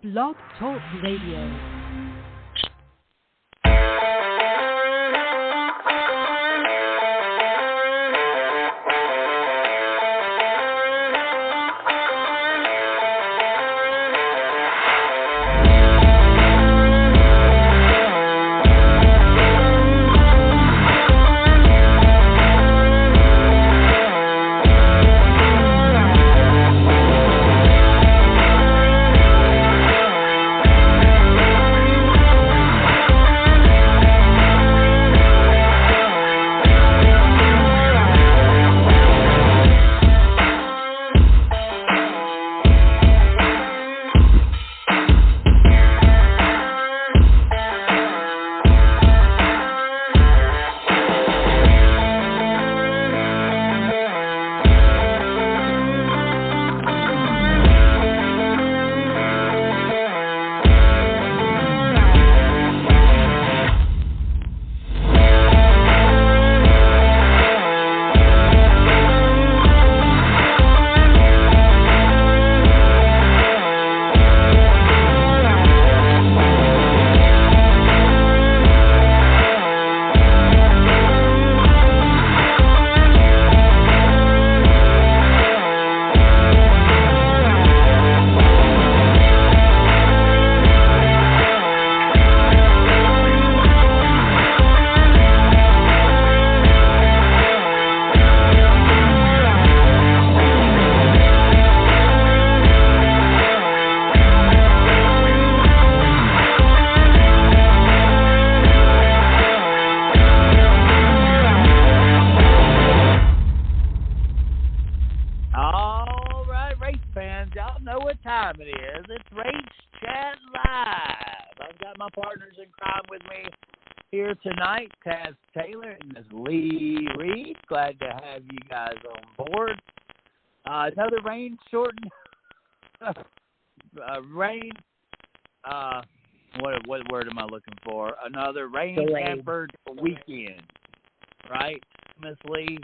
Blog Talk Radio. Tonight, Taz Taylor and Ms. Lee Reed. Glad to have you guys on board. Another rain-shortened rain. What word am I looking for? Another rain-hampered weekend, right, Ms. Lee?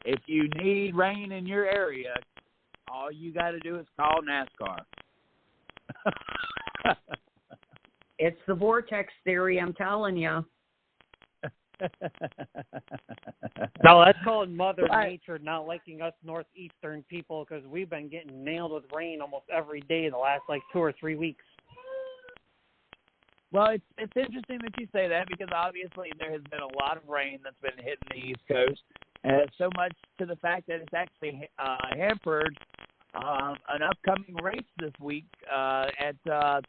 If you need rain in your area, all you got to do is call NASCAR. It's the vortex theory, I'm telling you. No, that's called Mother Nature not liking us northeastern people because we've been getting nailed with rain almost every day the last 2 or 3 weeks. Well, it's interesting that you say that because obviously there has been a lot of rain that's been hitting the East Coast, and so much to the fact that it's actually hampered an upcoming race this week at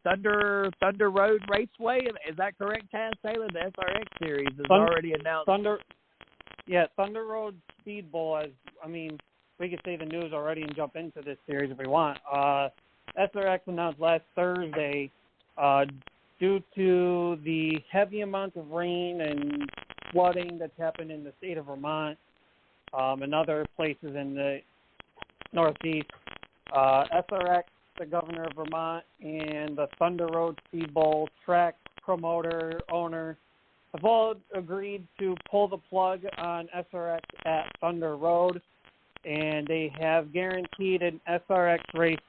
Thunder Road Raceway. Is that correct, Taz Taylor? The SRX series is already announced. Thunder Road Speed Bowl. We could say the news already and jump into this series if we want. SRX announced last Thursday due to the heavy amount of rain and flooding that's happened in the state of Vermont and other places in the Northeast. SRX, the governor of Vermont, and the Thunder Road Speed Bowl track promoter, owner, have all agreed to pull the plug on SRX at Thunder Road, and they have guaranteed an SRX race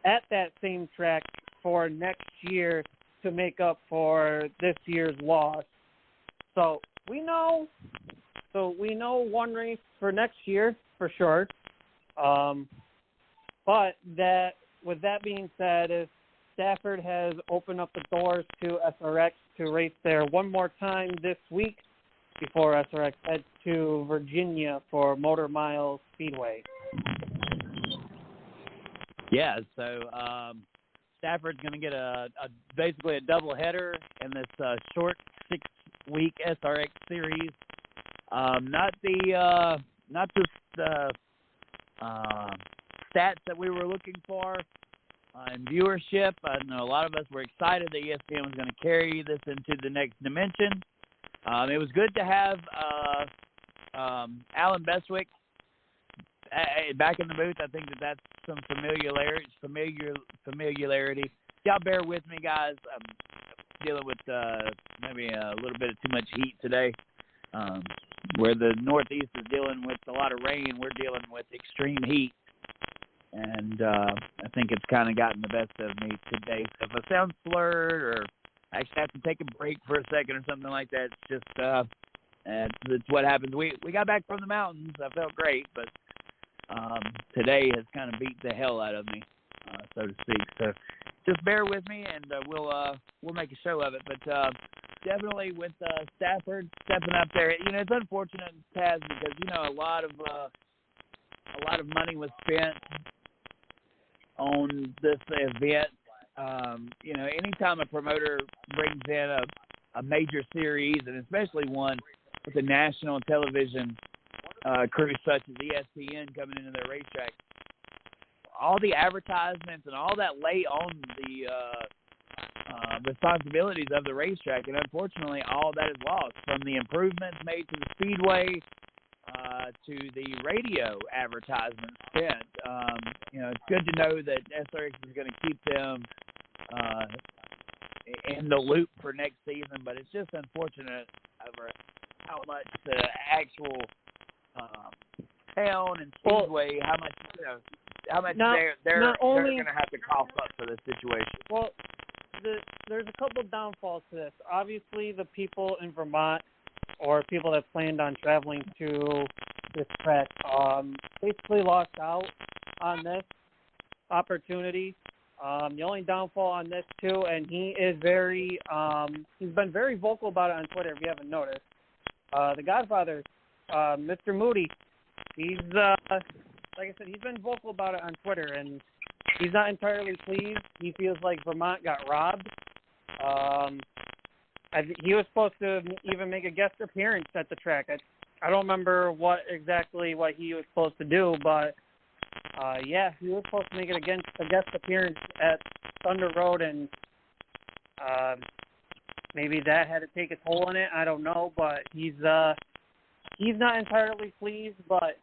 at that same track for next year to make up for this year's loss. So we know one race for next year for sure. But with that being said, Stafford has opened up the doors to SRX to race there one more time this week before SRX heads to Virginia for Motor Mile Speedway. Yeah, so Stafford's going to get basically a doubleheader in this short 6-week SRX series. Not just the stats that we were looking for in viewership. I know a lot of us were excited that ESPN was going to carry this into the next dimension. It was good to have Alan Beswick back in the booth. I think that's some familiarity. Y'all bear with me, guys. I'm dealing with maybe a little bit of too much heat today. Where the Northeast is dealing with a lot of rain, we're dealing with extreme heat. and I think it's kind of gotten the best of me today. So if I sound slurred or I actually have to take a break for a second or something like that, it's just it's what happens. We got back from the mountains. I felt great, but today has kind of beat the hell out of me, so to speak. So just bear with me, and we'll make a show of it. But definitely with Stafford stepping up there, it's unfortunate, Taz, because a lot of money was spent on this event. Anytime a promoter brings in a major series, and especially one with a national television crew such as ESPN coming into their racetrack, all the advertisements and all that lay on the responsibilities of the racetrack, and unfortunately all that is lost, from the improvements made to the speedway to the radio advertisements spent. It's good to know that SRX is going to keep them in the loop for next season, but it's just unfortunate over how much the actual town and speedway, how much they're going to have to cough up for this situation. Well, there's a couple downfalls to this. Obviously, the people in Vermont or people that planned on traveling to this track basically lost out on this opportunity. The only downfall on this too, and he is he's been very vocal about it on Twitter if you haven't noticed. The Godfather, Mr. Moody, he's like I said, he's been vocal about it on Twitter, and he's not entirely pleased. He feels like Vermont got robbed. He was supposed to even make a guest appearance at the track. I don't remember what he was supposed to do, but he was supposed to make it a guest appearance at Thunder Road, and maybe that had to take its toll in it. I don't know, but he's not entirely pleased. But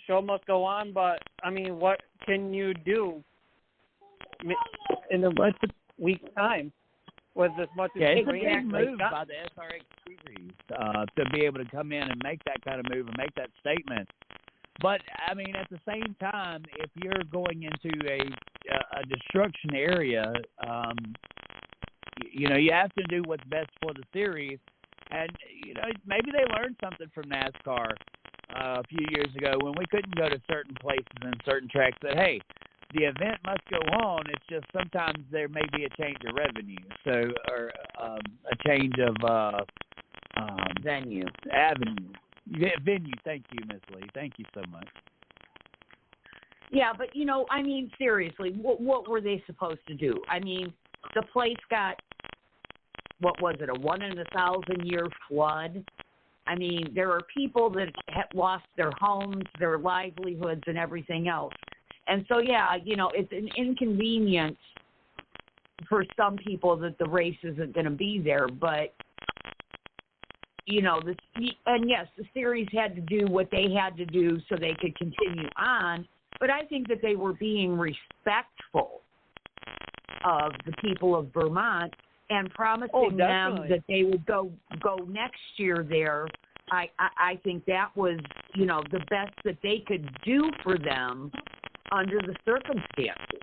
show must go on. But I mean, what can you do in a week's time with as much as it's a big move by the SRX series to be able to come in and make that kind of move and make that statement. But I mean, at the same time, if you're going into a destruction area, you have to do what's best for the series. And maybe they learned something from NASCAR a few years ago when we couldn't go to certain places and certain tracks. That hey, the event must go on. It's just sometimes there may be a change of revenue, or a change of venue. Venue. Thank you, Ms. Lee. Thank you so much. Yeah, but I mean, seriously, what were they supposed to do? I mean, the place got, what was it, a 1 in 1,000 year flood? I mean, there are people that have lost their homes, their livelihoods, and everything else. And so, it's an inconvenience for some people that the race isn't going to be there. But, the series had to do what they had to do so they could continue on. But I think that they were being respectful of the people of Vermont and promising them that they would go next year there. I think that was, the best that they could do for them under the circumstances.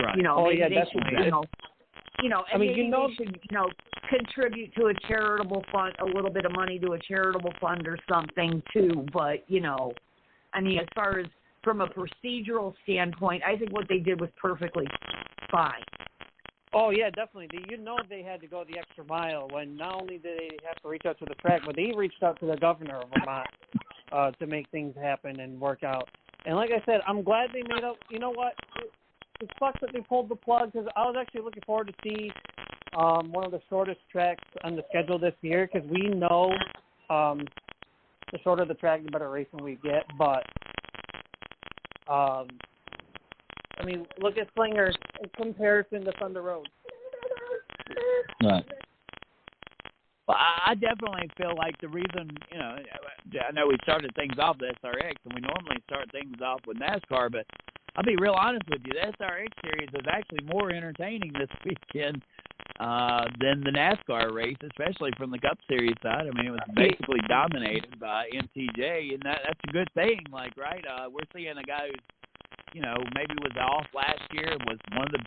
Right. Maybe they should, they should, contribute to a charitable fund, a little bit of money to a charitable fund or something too. But, as far as from a procedural standpoint, I think what they did was perfectly fine. Oh, yeah, definitely. They had to go the extra mile when not only did they have to reach out to the track, but they reached out to the governor of Vermont to make things happen and work out. And like I said, I'm glad they made up. You know what? It sucks that they pulled the plug because I was actually looking forward to see one of the shortest tracks on the schedule this year because we know the shorter the track, the better racing we get. But, look at Slinger in comparison to Thunder Road. Right. Well, I definitely feel like the reason, I know we started things off with SRX, and we normally start things off with NASCAR, but I'll be real honest with you, the SRX series was actually more entertaining this weekend than the NASCAR race, especially from the Cup Series side. I mean, it was basically dominated by MTJ, and that's a good thing, right? We're seeing a guy who's maybe was off last year, was one of the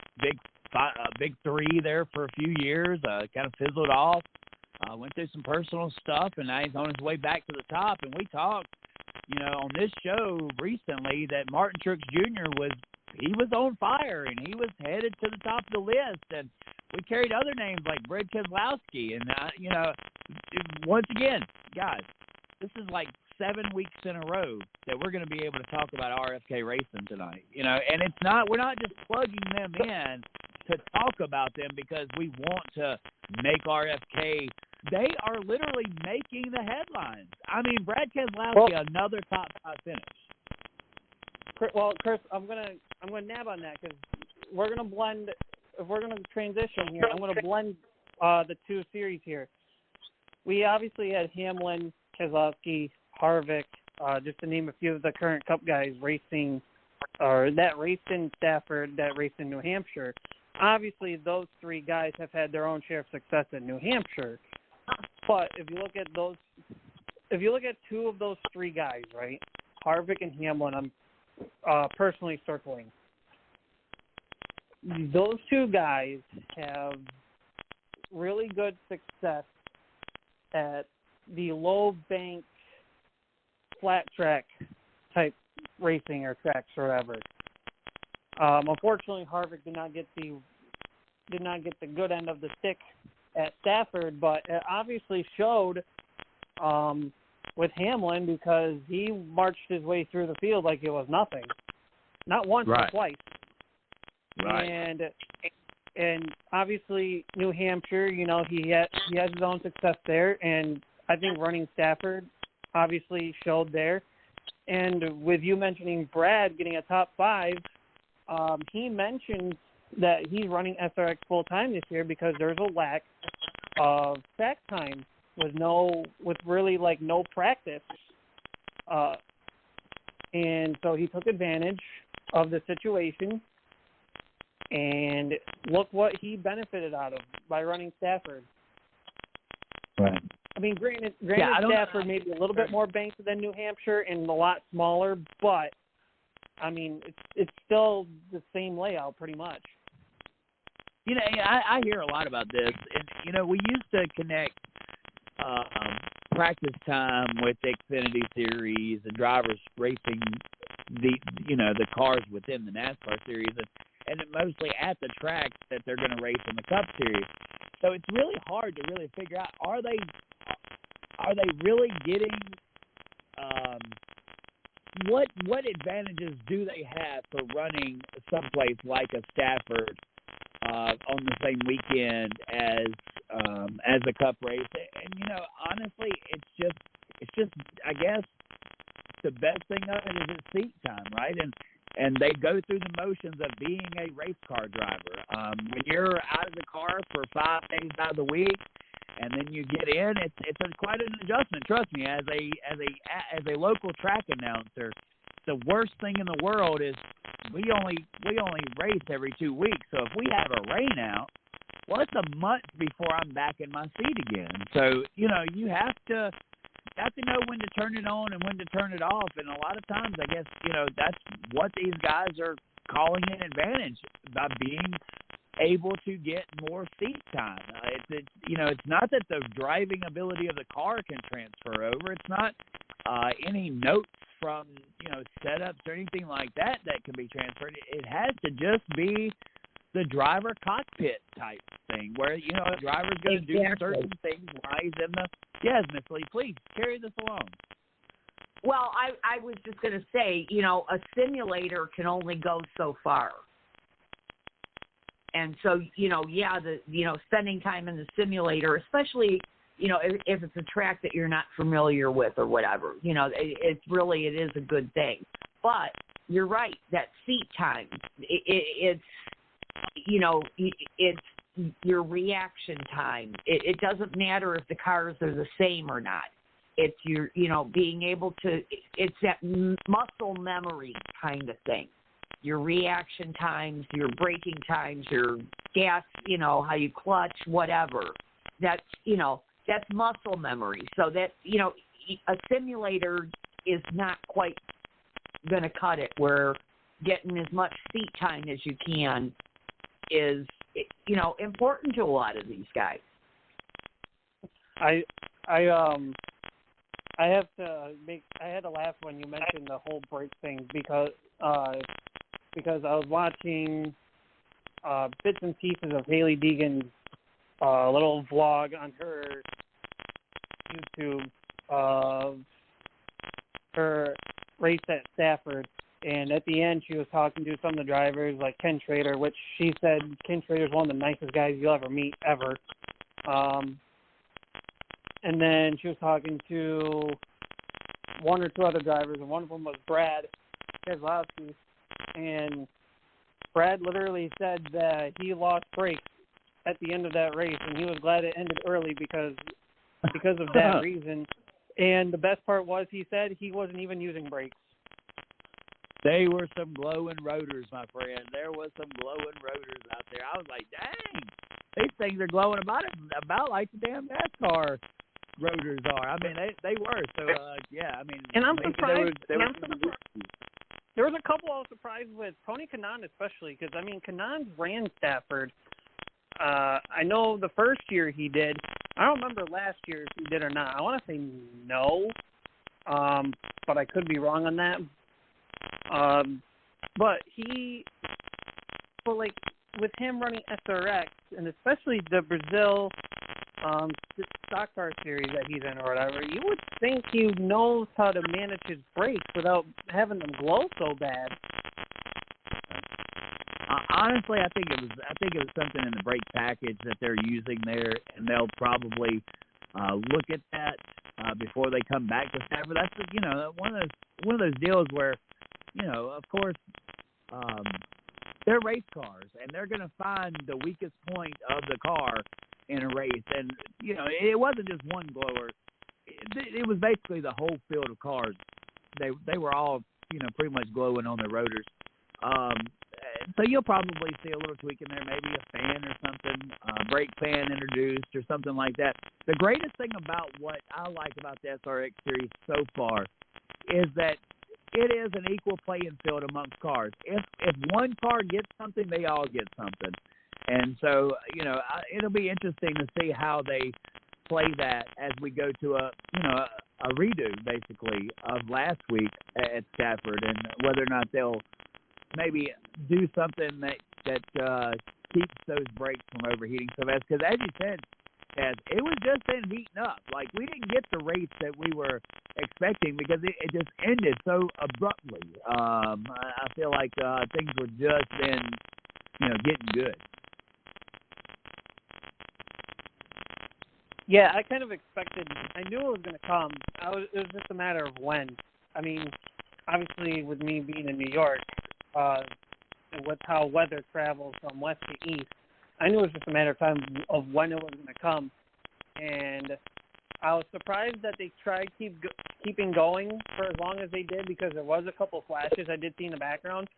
big three there for a few years, kind of fizzled off, went through some personal stuff, and now he's on his way back to the top. And we talked, on this show recently that Martin Truex Jr. was on fire, and he was headed to the top of the list. And we carried other names like Brad Keselowski. And, once again, guys, this is like 7 weeks in a row that we're going to be able to talk about RFK racing tonight. And we're not just plugging them in to talk about them because we want to make RFK. They are literally making the headlines. I mean, Brad Keselowski, another top 5 finish. Well, Chris, I'm gonna nab on that because we're gonna blend. If we're gonna transition here, I'm gonna blend the two series here. We obviously had Hamlin, Keselowski, Harvick, just to name a few of the current Cup guys racing, or that raced in Stafford, that raced in New Hampshire. Obviously, those three guys have had their own share of success in New Hampshire. But if you look at two of those three guys, right, Harvick and Hamlin, I'm personally circling. Those two guys have really good success at the low bank, flat track type racing or tracks or whatever. Unfortunately, Harvick did not get the good end of the stick at Stafford, but it obviously showed with Hamlin because he marched his way through the field like it was nothing, not once right. but twice. Right. And obviously New Hampshire, he has his own success there, and I think running Stafford obviously showed there. And with you mentioning Brad getting a top 5, he mentioned that he's running SRX full time this year because there's a lack of track time with really like no practice. And so he took advantage of the situation, and look what he benefited out of by running Stafford. Right. I mean, granted Stafford may be a little bit more banked than New Hampshire and a lot smaller, but I mean, it's still the same layout pretty much. I hear a lot about this, and we used to connect practice time with the Xfinity Series and drivers racing the cars within the NASCAR Series, and mostly at the tracks that they're going to race in the Cup Series. So it's really hard to really figure out, are they really getting what advantages do they have for running someplace like a Stafford on the same weekend as a Cup race? And honestly, it's just I guess the best thing of it is it's seat time, right? And they go through the motions of being a race car driver. When you're out of the car for 5 days out of the week, and then you get in, it's quite an adjustment. Trust me, as a local track announcer, the worst thing in the world is we only race every 2 weeks. So if we have a rain out, well, it's a month before I'm back in my seat again. So you have to know when to turn it on and when to turn it off. And a lot of times, I guess that's what these guys are calling an advantage by being able to get more seat time. It's not that the driving ability of the car can transfer over. It's not any notes from setups or anything like that can be transferred. It has to just be the driver cockpit type thing where a driver's going to do certain things while he's in the. Yes, Miss Lee, please carry this along. Well, I was just going to say, a simulator can only go so far. And so, spending time in the simulator, especially, if it's a track that you're not familiar with or whatever, it is a good thing. But you're right, that seat time, it's your reaction time. It doesn't matter if the cars are the same or not. It's your, being able to, it's that muscle memory kind of thing. Your reaction times, your braking times, your gas, how you clutch, whatever. That's muscle memory. So that, a simulator is not quite going to cut it where getting as much seat time as you can is, important to a lot of these guys. I had to laugh when you mentioned the whole brake thing because I was watching bits and pieces of Haley Deegan's little vlog on her YouTube of her race at Stafford, and at the end she was talking to some of the drivers like Ken Schrader, which she said Ken Schrader's one of the nicest guys you'll ever meet ever. And then she was talking to one or two other drivers, and one of them was Brad Keselowski. And Brad literally said that he lost brakes at the end of that race, and he was glad it ended early because of that reason. And the best part was he said he wasn't even using brakes. They were some glowing rotors, my friend. There was some glowing rotors out there. I was like, dang, these things are glowing about like the damn NASCAR rotors are. I mean, they were. So, yeah, I mean. And I'm surprised. There was a couple I was surprised with. Tony Kanaan especially, because, I mean, Kanaan ran Stafford. I know the first year he did. I don't remember last year if he did or not. I want to say no, but I could be wrong on that. But with him running SRX, and especially the Brazil stock car series that he's in or whatever, you would think he knows how to manage his brakes without having them glow so bad. Honestly, I think it was something in the brake package that they're using there, and they'll probably look at that before they come back to Stafford. That's one of those deals where, of course, they're race cars, and they're going to find the weakest point of the car in a race. And, it wasn't just one blower. It was basically the whole field of cars. They were all, pretty much glowing on their rotors. So you'll probably see a little tweak in there, maybe a fan or something, brake fan introduced or something like that. The greatest thing about what I like about the SRX series so far is that it is an equal playing field amongst cars. If one car gets something, they all get something. And so, it'll be interesting to see how they play that as we go to a redo, basically, of last week at Stafford, and whether or not they'll maybe do something that keeps those brakes from overheating so fast. Because as you said, Chaz, it was just been heating up. Like, we didn't get the race that we were expecting because it just ended so abruptly. I feel like things were just then, getting good. Yeah, I kind of expected. I knew it was going to come. It was just a matter of when. I mean, obviously, with me being in New York, with how weather travels from west to east, I knew it was just a matter of time of when it was going to come. And I was surprised that they tried keeping going for as long as they did, because there was a couple flashes I did see in the background.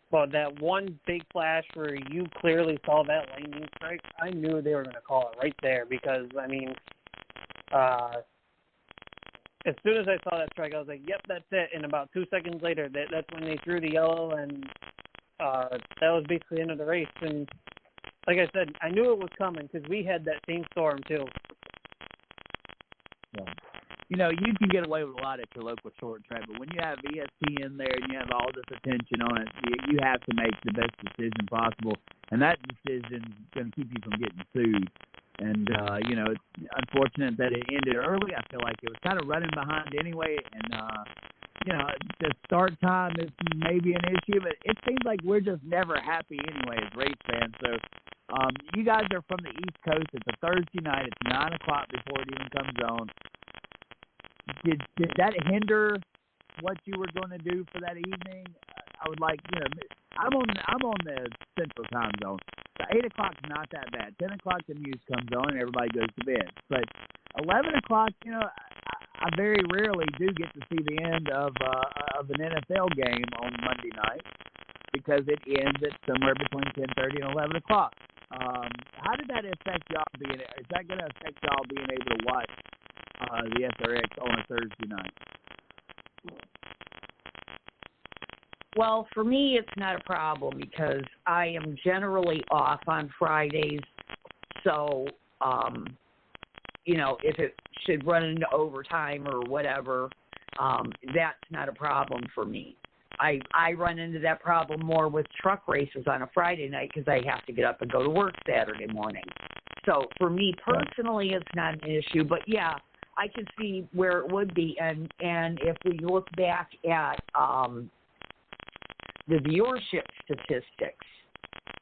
But that one big flash where you clearly saw that lightning strike, I knew they were going to call it right there, because, I mean, as soon as I saw that strike, I was like, yep, that's it. And about 2 seconds later, that's when they threw the yellow, and that was basically the end of the race. And like I said, I knew it was coming because we had that same storm too. Yeah. You can get away with a lot at your local short track, but when you have ESPN there and you have all this attention on it, you have to make the best decision possible, and that decision is going to keep you from getting sued. And, it's unfortunate that it ended early. I feel like it was kind of running behind anyway, and, the start time is maybe an issue, but it seems like we're just never happy anyway as race fans. So you guys are from the East Coast. It's a Thursday night. It's 9 o'clock before it even comes on. Did that hinder what you were going to do for that evening? I would like, I'm on the Central Time Zone. So 8 o'clock's not that bad. 10 o'clock the news comes on and everybody goes to bed. But 11 o'clock, I very rarely do get to see the end of an NFL game on Monday night, because it ends at somewhere between 10:30 and 11 o'clock. How did that affect y'all is that going to affect y'all being able to watch the SRX on a Thursday night? Well, for me, it's not a problem because I am generally off on Fridays. So, if it should run into overtime or whatever, that's not a problem for me. I run into that problem more with truck races on a Friday night because I have to get up and go to work Saturday morning. So for me personally, it's not an issue. But, yeah, I can see where it would be. And if we look back at the viewership statistics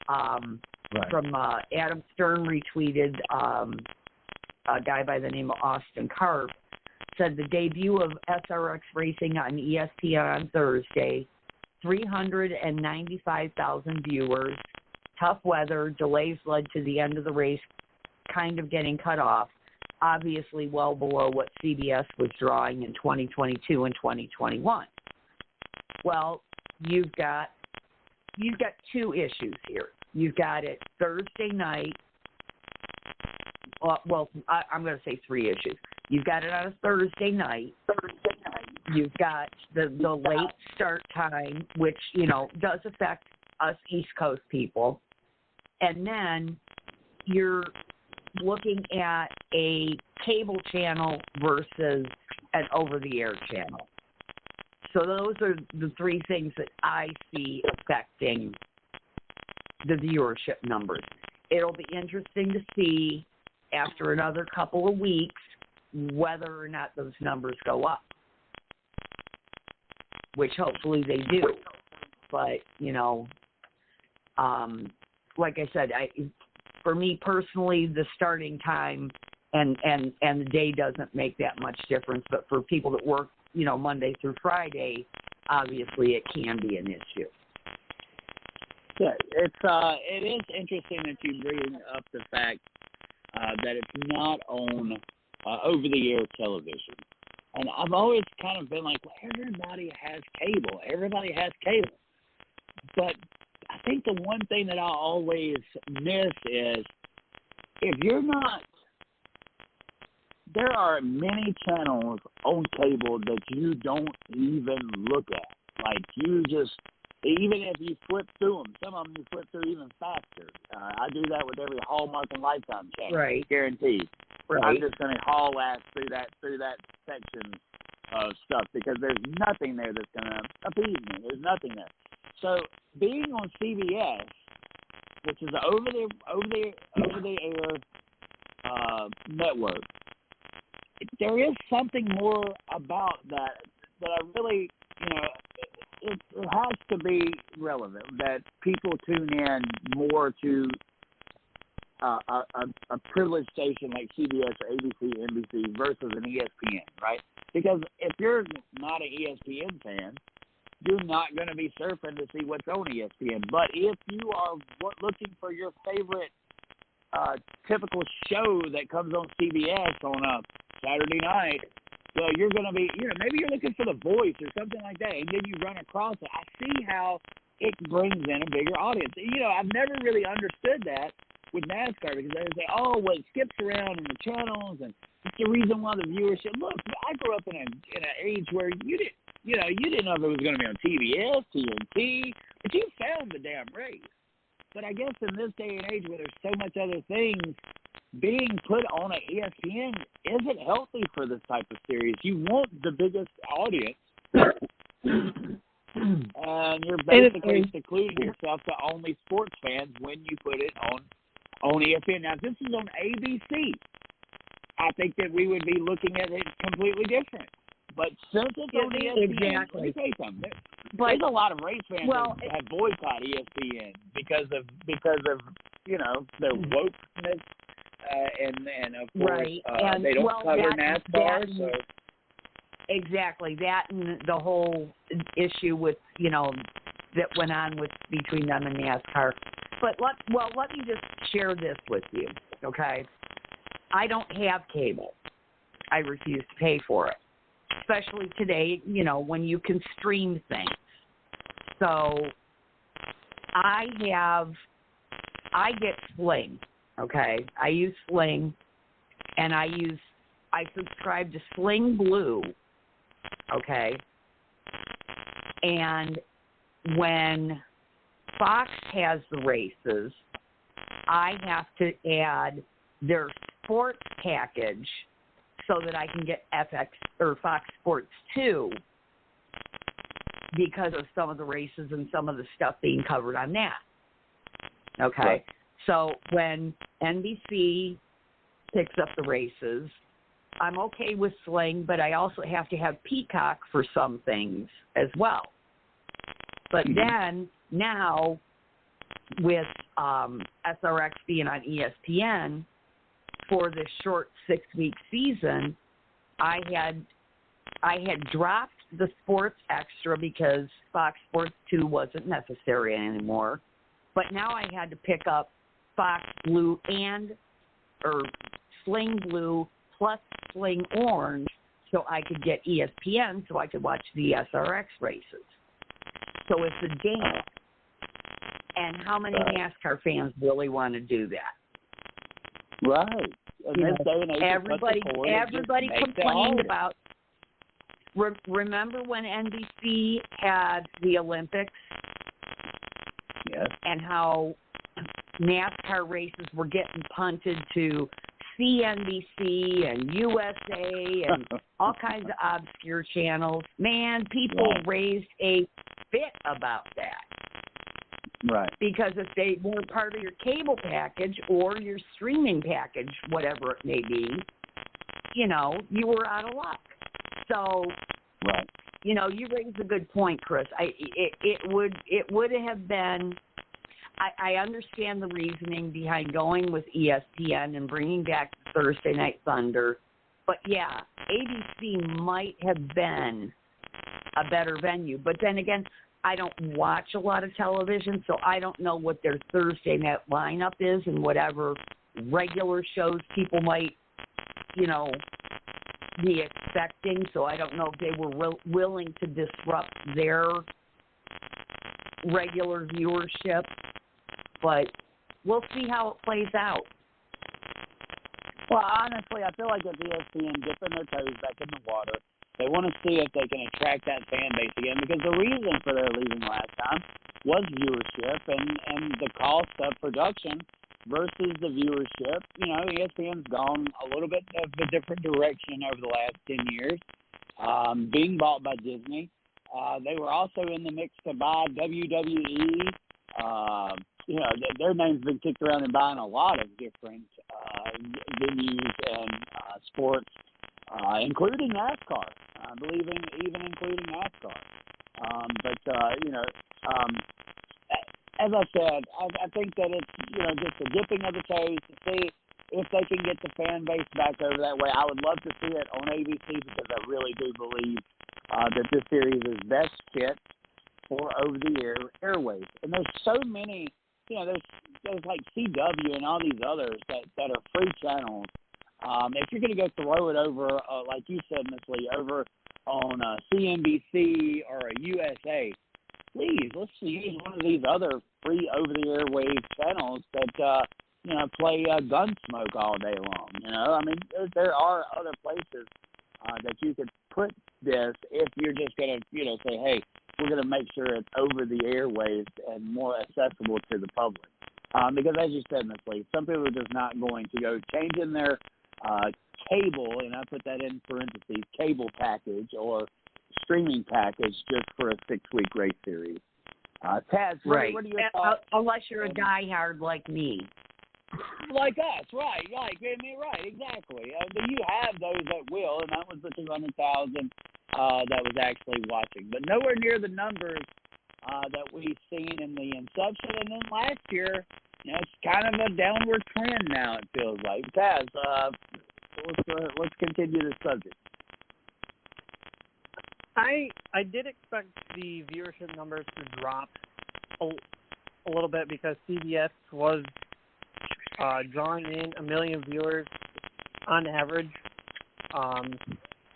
from Adam Stern retweeted a guy by the name of Austin Karp, said the debut of SRX racing on ESPN on Thursday, 395,000 viewers, tough weather, delays led to the end of the race kind of getting cut off, obviously well below what CBS was drawing in 2022 and 2021. Well, you've got two issues here. You've got it Thursday night. Well, I'm going to say three issues. You've got it on a Thursday night. You've got the late start time, which, does affect us East Coast people. And then you're looking at a cable channel versus an over-the-air channel. So those are the three things that I see affecting the viewership numbers. It'll be interesting to see after another couple of weeks whether or not those numbers go up, which hopefully they do. But, like I said, for me personally, the starting time and the day doesn't make that much difference. But for people that work, Monday through Friday, obviously it can be an issue. Yeah, it is interesting that you bring up the fact that it's not on over-the-air television. And I've always kind of been like, well, everybody has cable. Everybody has cable. But I think the one thing that I always miss is if you're not – there are many channels on cable that you don't even look at. Like you just – even if you flip through them, some of them you flip through even faster. I do that with every Hallmark and Lifetime channel, right? Guaranteed. Right. I'm just going to haul ass through that section of stuff because there's nothing there that's going to appease me. There's nothing there. So being on CBS, which is an over-the-air network, there is something more about that I really, it has to be relevant that people tune in more to a privileged station like CBS or ABC, NBC versus an ESPN, right? Because if you're not an ESPN fan, you're not going to be surfing to see what's on ESPN. But if you are looking for your favorite typical show that comes on CBS on a Saturday night, well, you're going to be, maybe you're looking for The Voice or something like that, and then you run across it. I see how it brings in a bigger audience. I've never really understood that with NASCAR because they say, oh, well, it skips around in the channels, and it's the reason why the viewership. Look, I grew up in an age where you didn't know if it was going to be on TBS, TNT, but you found the damn race. But I guess in this day and age where there's so much other things, being put on an ESPN isn't healthy for this type of series. You want the biggest audience, and you're basically secluding yourself to only sports fans when you put it on ESPN. Now, if this is on ABC, I think that we would be looking at it completely different. But since it's on ESPN, let me tell you something. There's a lot of race fans that have boycotted ESPN because of their wokeness. And of course, they don't cover NASCAR. So. Exactly. That and the whole issue with, that went on between them and NASCAR. But let me just share this with you, okay? I don't have cable. I refuse to pay for it, especially today, when you can stream things. So I get Sling. Okay, I use Sling, and I subscribe to Sling Blue, okay, and when Fox has the races, I have to add their sports package so that I can get FX or Fox Sports 2 because of some of the races and some of the stuff being covered on that. Okay. Right. So when NBC picks up the races, I'm okay with Sling, but I also have to have Peacock for some things as well. But then now with SRX being on ESPN for this short 6-week season, I had dropped the sports extra because Fox Sports 2 wasn't necessary anymore. But now I had to pick up Fox Blue or Sling Blue plus Sling Orange so I could get ESPN so I could watch the SRX races. So it's a game. And how many NASCAR fans really want to do that? Right. Everybody complained about. Remember when NBC had the Olympics? Yes. And how NASCAR races were getting punted to CNBC and USA and all kinds of obscure channels. Man, people raised a fit about that. Right. Because if they weren't part of your cable package or your streaming package, whatever it may be, you were out of luck. So, right. You raised a good point, Chris. It would have been. I understand the reasoning behind going with ESPN and bringing back Thursday Night Thunder, but yeah, ABC might have been a better venue. But then again, I don't watch a lot of television, so I don't know what their Thursday night lineup is and whatever regular shows people might, be expecting. So I don't know if they were willing to disrupt their regular viewership, but we'll see how it plays out. Well, honestly, I feel like if ESPN dipping their toes back in the water, they want to see if they can attract that fan base again, because the reason for their leaving last time was viewership and the cost of production versus the viewership. ESPN's gone a little bit of a different direction over the last 10 years, being bought by Disney. They were also in the mix to buy WWE. Their name's been kicked around in buying a lot of different venues and sports, including NASCAR. I believe even including NASCAR. As I said, I think that it's just a dipping of the toes to see if they can get the fan base back over that way. I would love to see it on ABC because I really do believe that this series is best fit for over-the-air airwaves. And there's so many, there's like CW and all these others that are free channels. If you're going to go throw it over, like you said, Miss Lee, over on CNBC or a USA, please, let's use one of these other free over-the-air wave channels that, play Gunsmoke all day long. There are other places that you could put this if you're just going to, say, hey, we're going to make sure it's over the airwaves and more accessible to the public. Because as you said, Ms. Lee, some people are just not going to go changing their cable, and I put that in parentheses, cable package or streaming package just for a 6-week race series. Taz, right. What are your thoughts? Unless you're a diehard like me. Like us, right, right, exactly. You have those that will, and that was the 200,000 that was actually watching. But nowhere near the numbers that we've seen in the inception. And then last year, it's kind of a downward trend now, it feels like. Taz, let's continue this subject. I did expect the viewership numbers to drop a little bit because CBS was drawing in 1 million viewers on average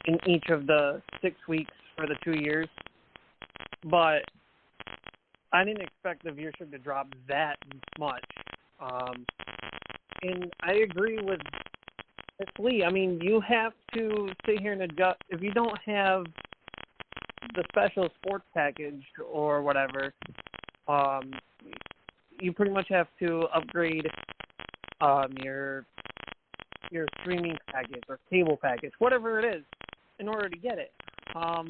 in each of the 6 weeks for the 2 years. But I didn't expect the viewership to drop that much. And I agree with Lee. You have to sit here and adjust. If you don't have the special sports package or whatever, you pretty much have to upgrade your streaming package or cable package, whatever it is, in order to get it. And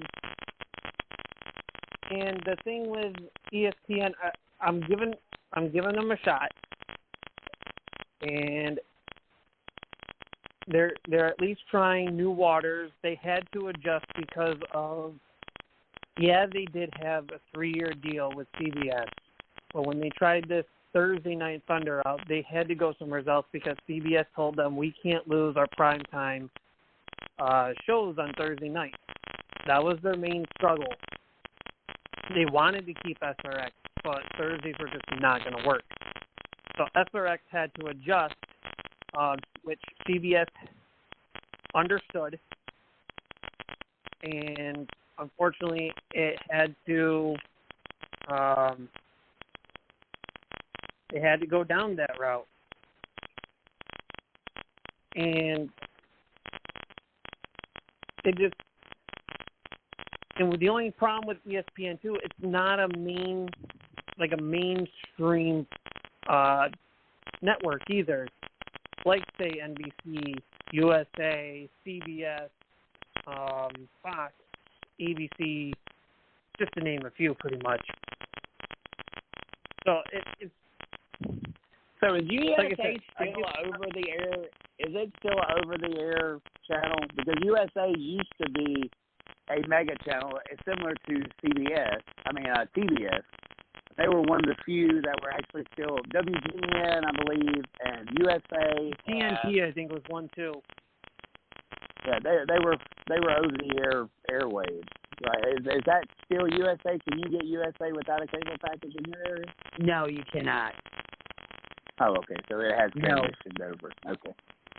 the thing with ESPN, I'm giving them a shot, and they're at least trying new waters. They had to adjust because of, they did have a 3-year deal with CBS, but when they tried this Thursday Night Thunder out, they had to go somewhere else because CBS told them we can't lose our primetime shows on Thursday night. That was their main struggle. They wanted to keep SRX, but Thursdays were just not going to work. So SRX had to adjust, which CBS understood, and unfortunately it had to go down that route. And the only problem with ESPN2, it's not a mainstream network either. Like, say, NBC, USA, CBS, Fox, ABC, just to name a few, pretty much. So it's. So is USA like I said, still over the air? Is it still an over the air channel? Because USA used to be a mega channel, similar to TBS. They were one of the few that were actually still WGN, I believe, and USA. TNT, I think, was one too. Yeah, they were over the airwaves. Right? Is that still USA? Can you get USA without a cable package in your area? No, you cannot. Oh, okay. So it has transitioned over. Okay.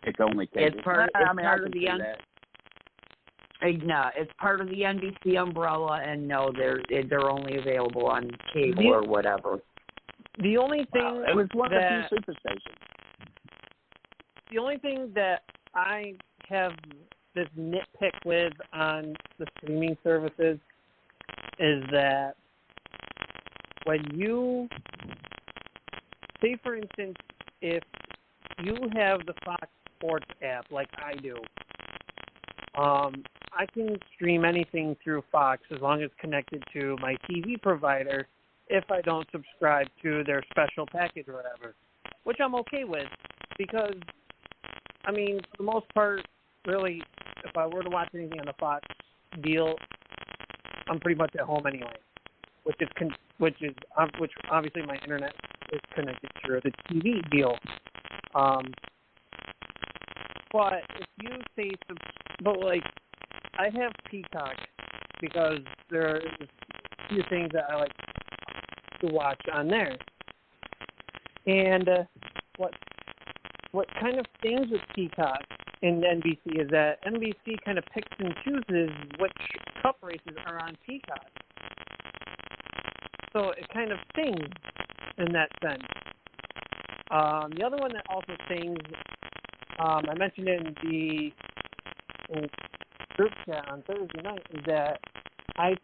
It's only cable. It's part of the No, it's part of the NBC umbrella, and no, they're only available on cable or whatever. The only thing it was one of the few superstations. The only thing that I have this nitpick with on the streaming services is that when you say, for instance, if you have the Fox Sports app like I do, I can stream anything through Fox as long as it's connected to my TV provider if I don't subscribe to their special package or whatever, which I'm okay with because, I mean, for the most part, really, if I were to watch anything on the Fox deal, I'm pretty much at home anyway, which obviously my internet is connected through the TV deal. But if you say, I have Peacock because there's a few things that I like to watch on there. And what kind of stings with Peacock and NBC is that NBC kind of picks and chooses which cup races are on Peacock. So it kind of stings in that sense. The other one that also stings, I mentioned it in the group chat on Thursday night, is that I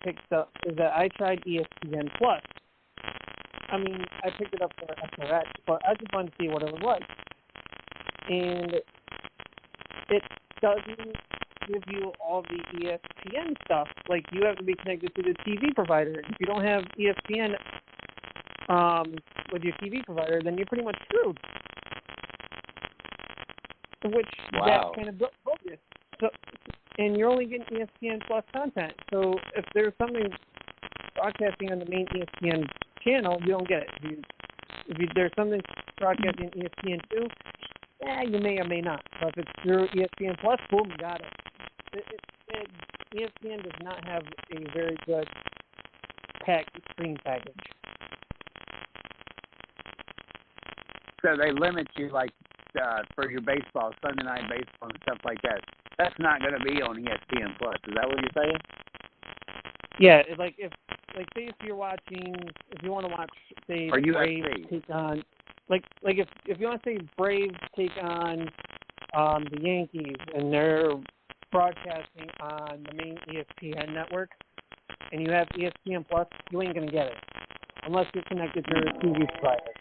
tried ESPN Plus. I mean, I picked it up for SRX, but I just wanted to see what it was like. And it doesn't give you all the ESPN stuff. Like, you have to be connected to the TV provider. If you don't have ESPN with your TV provider, then you're pretty much screwed. Which that kind of broke it. So, and you're only getting ESPN Plus content. So if there's something broadcasting on the main ESPN channel, you don't get it. If there's something broadcasting ESPN2, you may or may not. But if it's through ESPN Plus, boom, you got it. ESPN does not have a very good stream package. So they limit you, like, for your baseball, Sunday night baseball and stuff like that. That's not going to be on ESPN Plus. Is that what you're saying? Yeah, say if you want to watch, say, or Braves UFC. take on, if you want to say Braves take on the Yankees and they're broadcasting on the main ESPN network, and you have ESPN Plus, you ain't gonna get it unless you're connected to a TV subscriber.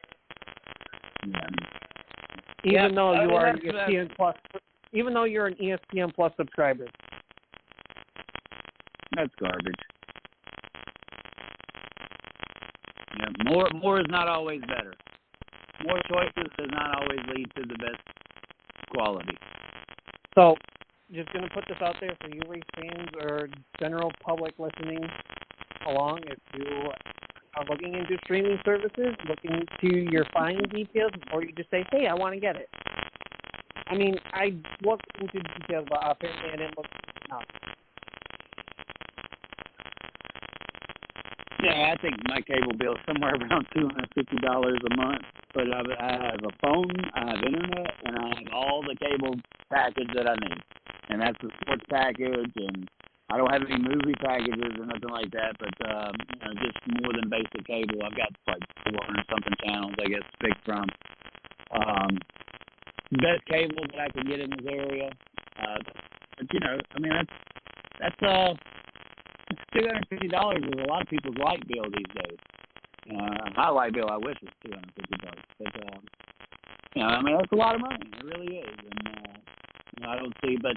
Yeah. Even though you are an that's, ESPN Plus, even though you're an ESPN Plus subscriber. That's garbage. Yeah, more is not always better. More choices does not always lead to the best quality. So, just going to put this out there for you race fans or general public listening along. If you are looking into streaming services, looking into your fine details before you just say, hey, I want to get it. I mean, I looked into details, but apparently I didn't look enough. Yeah, I think my cable bill is somewhere around $250 a month. But I have a phone, I have internet, and I have all the cable package that I need. And that's the sports package, and I don't have any movie packages or nothing like that, but just more than basic cable. I've got like 400-something channels, I guess, to pick from. Best cable that I can get in this area. But, I mean, that's $250 is a lot of people's light bill these days. My light bill, I wish, was $250, but I mean, that's a lot of money. It really is, and I don't see. But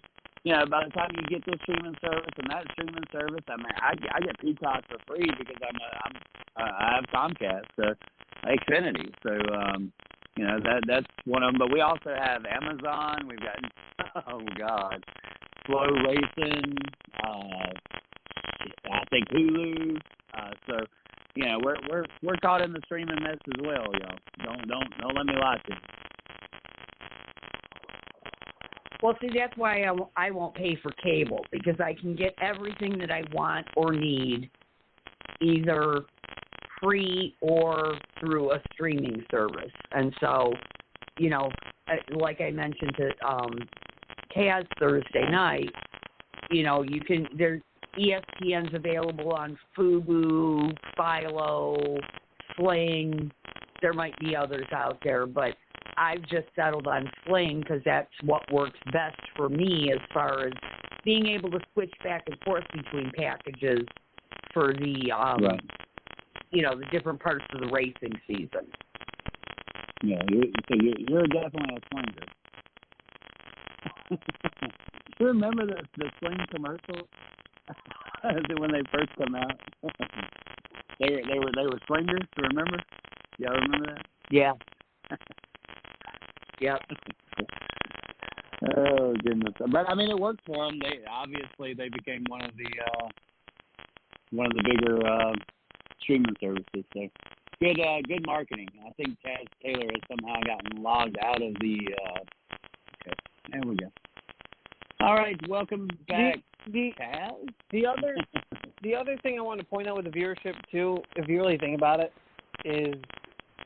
by the time you get this streaming service and that streaming service, I mean, I get Peacock for free because I have Comcast, Xfinity. So that's one of them. But we also have Amazon. We've got Flow Racing. I think Hulu. So. We're caught in the streaming mess as well, y'all. Don't let me lie to you. Well, see, that's why I won't pay for cable, because I can get everything that I want or need either free or through a streaming service. And so, like I mentioned to Kaz Thursday night, you can there's ESPN's available on Fubo, Philo, Sling. There might be others out there, but I've just settled on Sling because that's what works best for me as far as being able to switch back and forth between packages for the, right. The different parts of the racing season. Yeah, you're definitely a Slinger. You remember the Sling commercials? When they first come out, they were Slingers. Remember? Y'all remember that? Yeah. Yep. Oh goodness! But I mean, it worked for them. They became one of the bigger streaming services. So good marketing. I think Taz Taylor has somehow gotten logged out of the. Okay, there we go. All right, welcome back. The other thing I want to point out with the viewership too, if you really think about it, is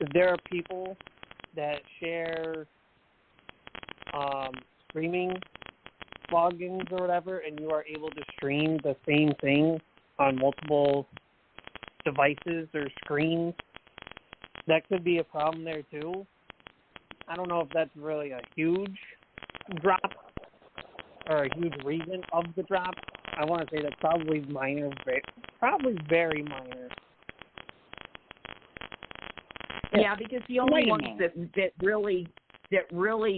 if there are people that share streaming logins or whatever, and you are able to stream the same thing on multiple devices or screens, that could be a problem there too. I don't know if that's really a huge drop or a huge reason of the drop. I want to say that's probably minor, probably very minor. Yeah, because the only ones that really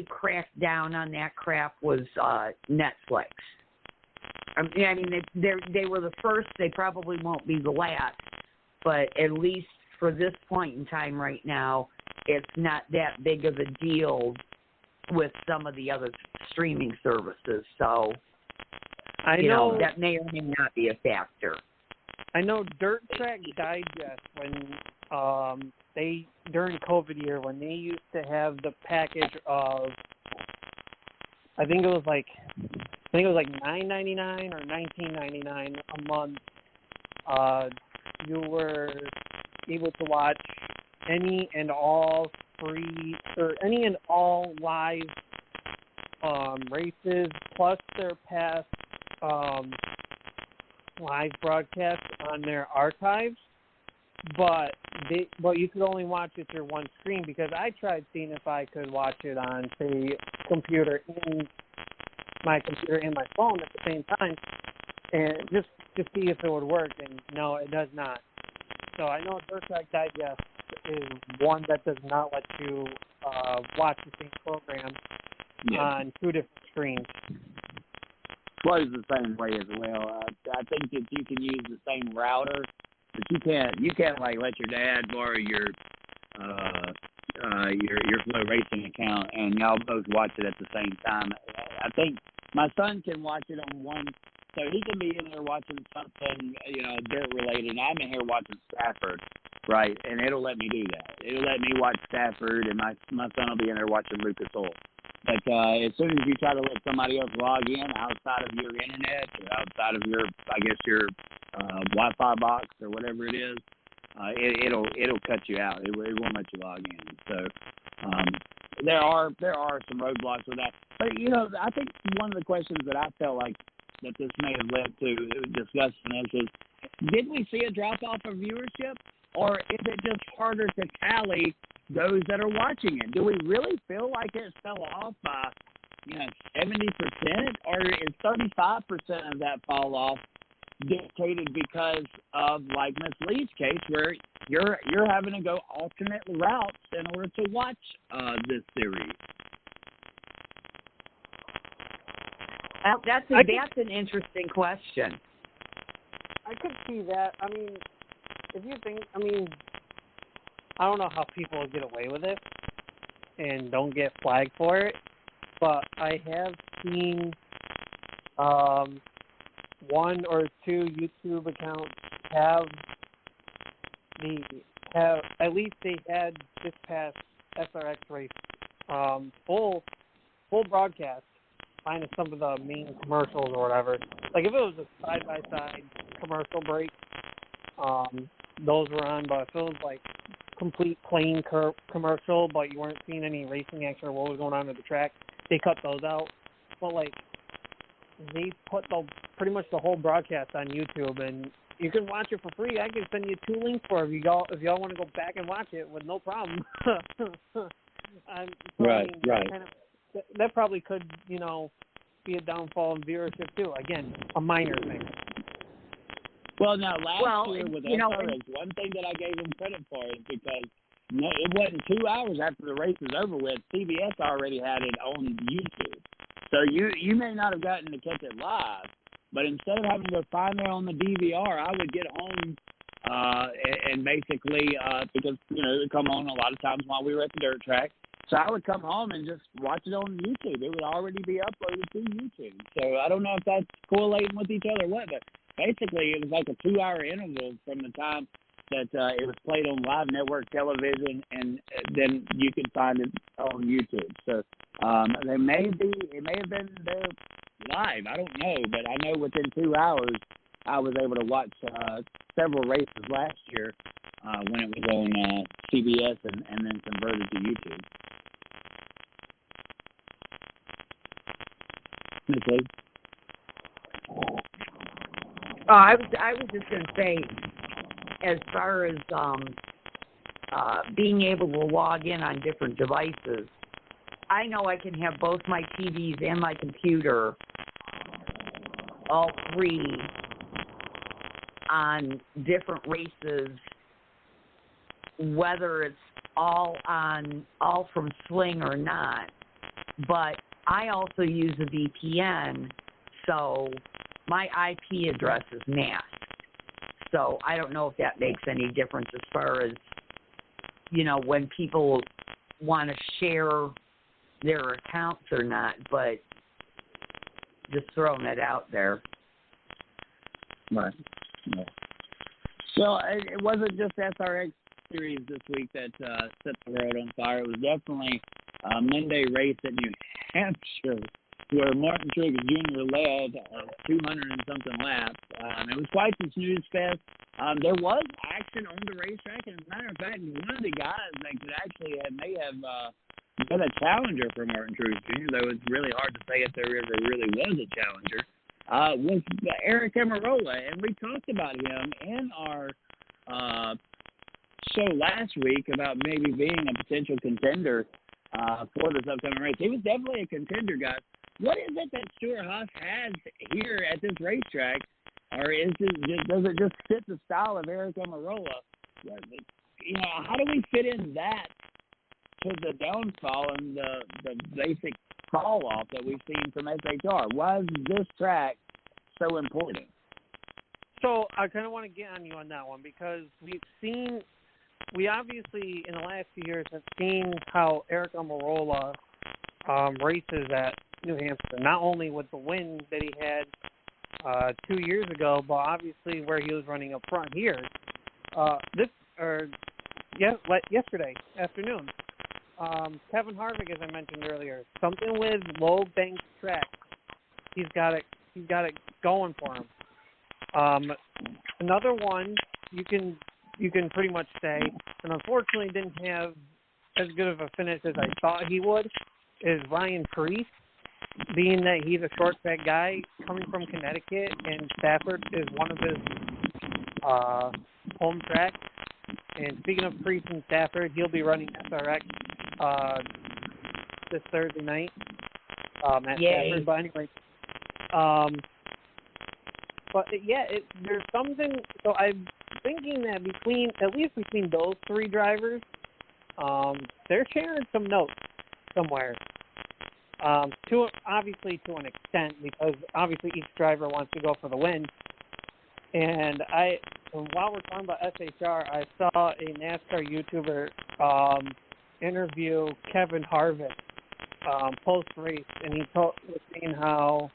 cracked down on that crap was Netflix. I mean, they were the first. They probably won't be the last, but at least for this point in time right now, it's not that big of a deal with some of the other streaming services. So, I know that may or may not be a factor. I know Dirt Track Digest, when they during COVID year, when they used to have the package of, I think it was like $9.99 or $19.99 a month. You were able to watch any and all free or any and all live races, plus their past live broadcasts on their archives. But you could only watch it through one screen, because I tried seeing if I could watch it on, say, my computer and my phone at the same time, and just to see if it would work, and no, it does not. So I know Dirt Track Digest is one that does not let you watch the same program on two different screens. Flows the same way as well. I think that you can use the same router, but you can't like let your dad borrow your Flow Racing account and y'all both watch it at the same time. I think my son can watch it on one, so he can be in there watching something, dirt related, and I'm in here watching Stafford, right? And it'll let me do that. It'll let me watch Stafford, and my son will be in there watching Lucas Oil. But as soon as you try to let somebody else log in outside of your internet or outside of your Wi-Fi box or whatever it is, it'll cut you out. It won't let you log in. So there are some roadblocks with that. But I think one of the questions that I felt like that this may have led to discussing this is, did we see a drop off of viewership, or is it just harder to tally those that are watching it? Do we really feel like it fell off by 70%, or is 35% of that fall off dictated because of, like Miss Lee's case, where you're having to go alternate routes in order to watch this series? That's an interesting question. I could see that. I mean, if you think, I don't know how people get away with it and don't get flagged for it, but I have seen one or two YouTube accounts at least they had this past SRX race full broadcast minus some of the main commercials or whatever. Like if it was a side-by-side commercial break, those were on, but if it was like complete plain commercial, but you weren't seeing any racing action or what was going on at the track, they cut those out. But like they put pretty much the whole broadcast on YouTube, and you can watch it for free. I can send you 2 links for it if y'all want to go back and watch it with no problem. Right. That probably could, be a downfall in viewership too. Again, a minor thing. Well, now last year with SRX, one thing that I gave them credit for is because it wasn't 2 hours after the race was over with, CBS already had it on YouTube. So you may not have gotten to catch it live, but instead of having to go find it on the DVR, I would get home and basically because it would come on a lot of times while we were at the dirt track. So I would come home and just watch it on YouTube. It would already be uploaded to YouTube. So I don't know if that's correlating with each other or what, but basically it was like a 2-hour interval from the time that it was played on live network television, and then you could find it on YouTube. So it may have been there live. I don't know, but I know within 2 hours I was able to watch several races last year when it was on CBS and then converted to YouTube. Okay. I was just going to say, as far as being able to log in on different devices, I know I can have both my TVs and my computer, all three, on different races, whether it's all from Sling or not. But I also use a VPN, so my IP address is masked. So I don't know if that makes any difference as far as, when people want to share their accounts or not, but just throwing it out there. Right. Yeah. So it wasn't just SRX series this week that set the road on fire. It was definitely a Monday race at New Hampshire, where Martin Truex Jr. led 200 and something laps. It was quite the snooze fest. There was action on the racetrack, and as a matter of fact, one of the guys that could actually may have been a challenger for Martin Truex Jr., though it's really hard to say if there ever really was a challenger, was Eric Amarola, and we talked about him in our show last week about maybe being a potential contender for this upcoming race. He was definitely a contender, guys. What is it that Stuart Haas has here at this racetrack or does it just fit the style of Eric Almirola? You know, how do we fit in that to the downfall and the basic fall off that we've seen from SHR? Why is this track so important? So I kind of want to get on you on that one because we obviously in the last few years have seen how Eric Almirola races at New Hampshire, not only with the win that he had 2 years ago, but obviously where he was running up front here. Yesterday afternoon, Kevin Harvick, as I mentioned earlier, something with low bank track. He's got it going for him. Another one you can pretty much say, and unfortunately didn't have as good of a finish as I thought he would, is Ryan Preece. Being that he's a short track guy coming from Connecticut and Stafford is one of his home tracks. And speaking of Preece and Stafford, he'll be running SRX this Thursday night at Stafford. But anyway, there's something. So I'm thinking that at least between those three drivers, they're sharing some notes somewhere. Obviously to an extent, because obviously each driver wants to go for the win. And while we're talking about SHR, I saw a NASCAR YouTuber interview Kevin Harvick post race, and he was saying how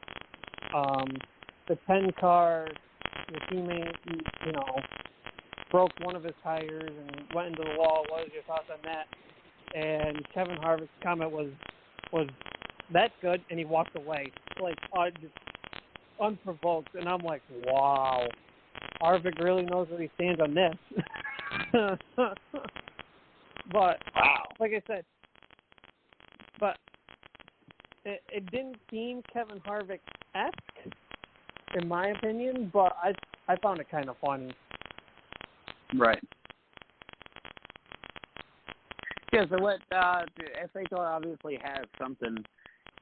the 10 car, the teammate, broke one of his tires and went into the wall. What was your thoughts on that? And Kevin Harvick's comment was that's good, and he walked away, just unprovoked. And I'm like, wow, Harvick really knows where he stands on this. But, wow. Like I said, it didn't seem Kevin Harvick-esque, in my opinion, but I found it kind of funny. Right. Yeah, so what SHR obviously has something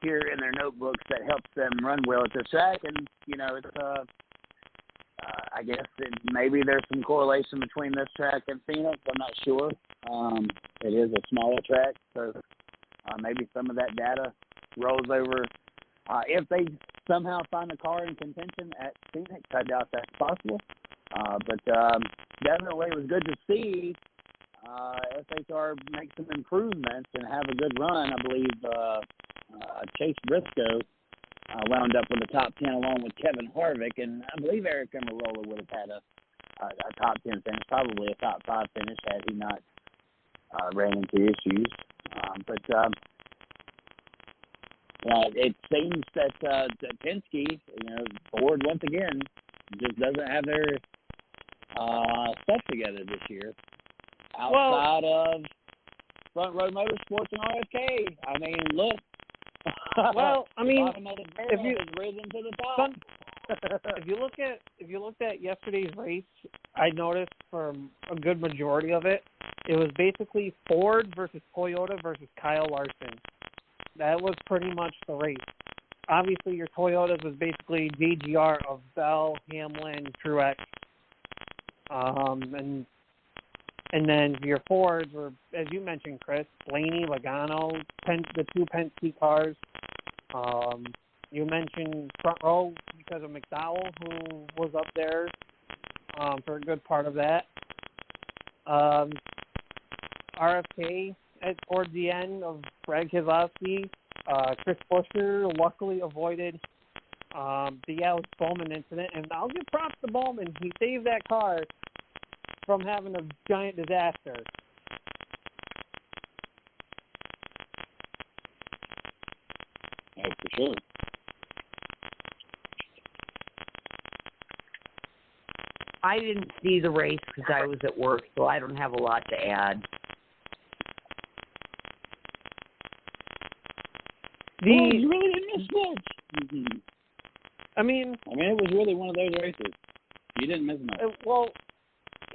here in their notebooks that helps them run well at this track, and, it's, I guess maybe there's some correlation between this track and Phoenix. I'm not sure. It is a smaller track, so maybe some of that data rolls over. If they somehow find a car in contention at Phoenix, I doubt that's possible. But definitely it was good to see SHR make some improvements and have a good run. I believe Chase Briscoe wound up in the top 10 along with Kevin Harvick, and I believe Eric Almirola would have had a top 10 finish, probably a top 5 finish had he not ran into issues. It seems that Penske, Ford once again just doesn't have their stuff together this year. Outside of Front Row Motorsports and RFK, I mean, look. Well, I mean, if you risen to the top. if you looked at yesterday's race, I noticed for a good majority of it, it was basically Ford versus Toyota versus Kyle Larson. That was pretty much the race. Obviously, your Toyotas was basically JGR of Bell, Hamlin, Truex, and then your Fords were, as you mentioned, Chris, Blaney, Logano, the two Penske cars. You mentioned Front Row because of McDowell, who was up there for a good part of that. RFK towards the end of Brad Keselowski. Chris Buescher luckily avoided the Alex Bowman incident. And I'll give props to Bowman. He saved that car from having a giant disaster. Oh, for sure. I didn't see the race because I was at work, so I don't have a lot to add. You really didn't miss much. Mm-hmm. I mean, it was really one of those races. You didn't miss much. Well,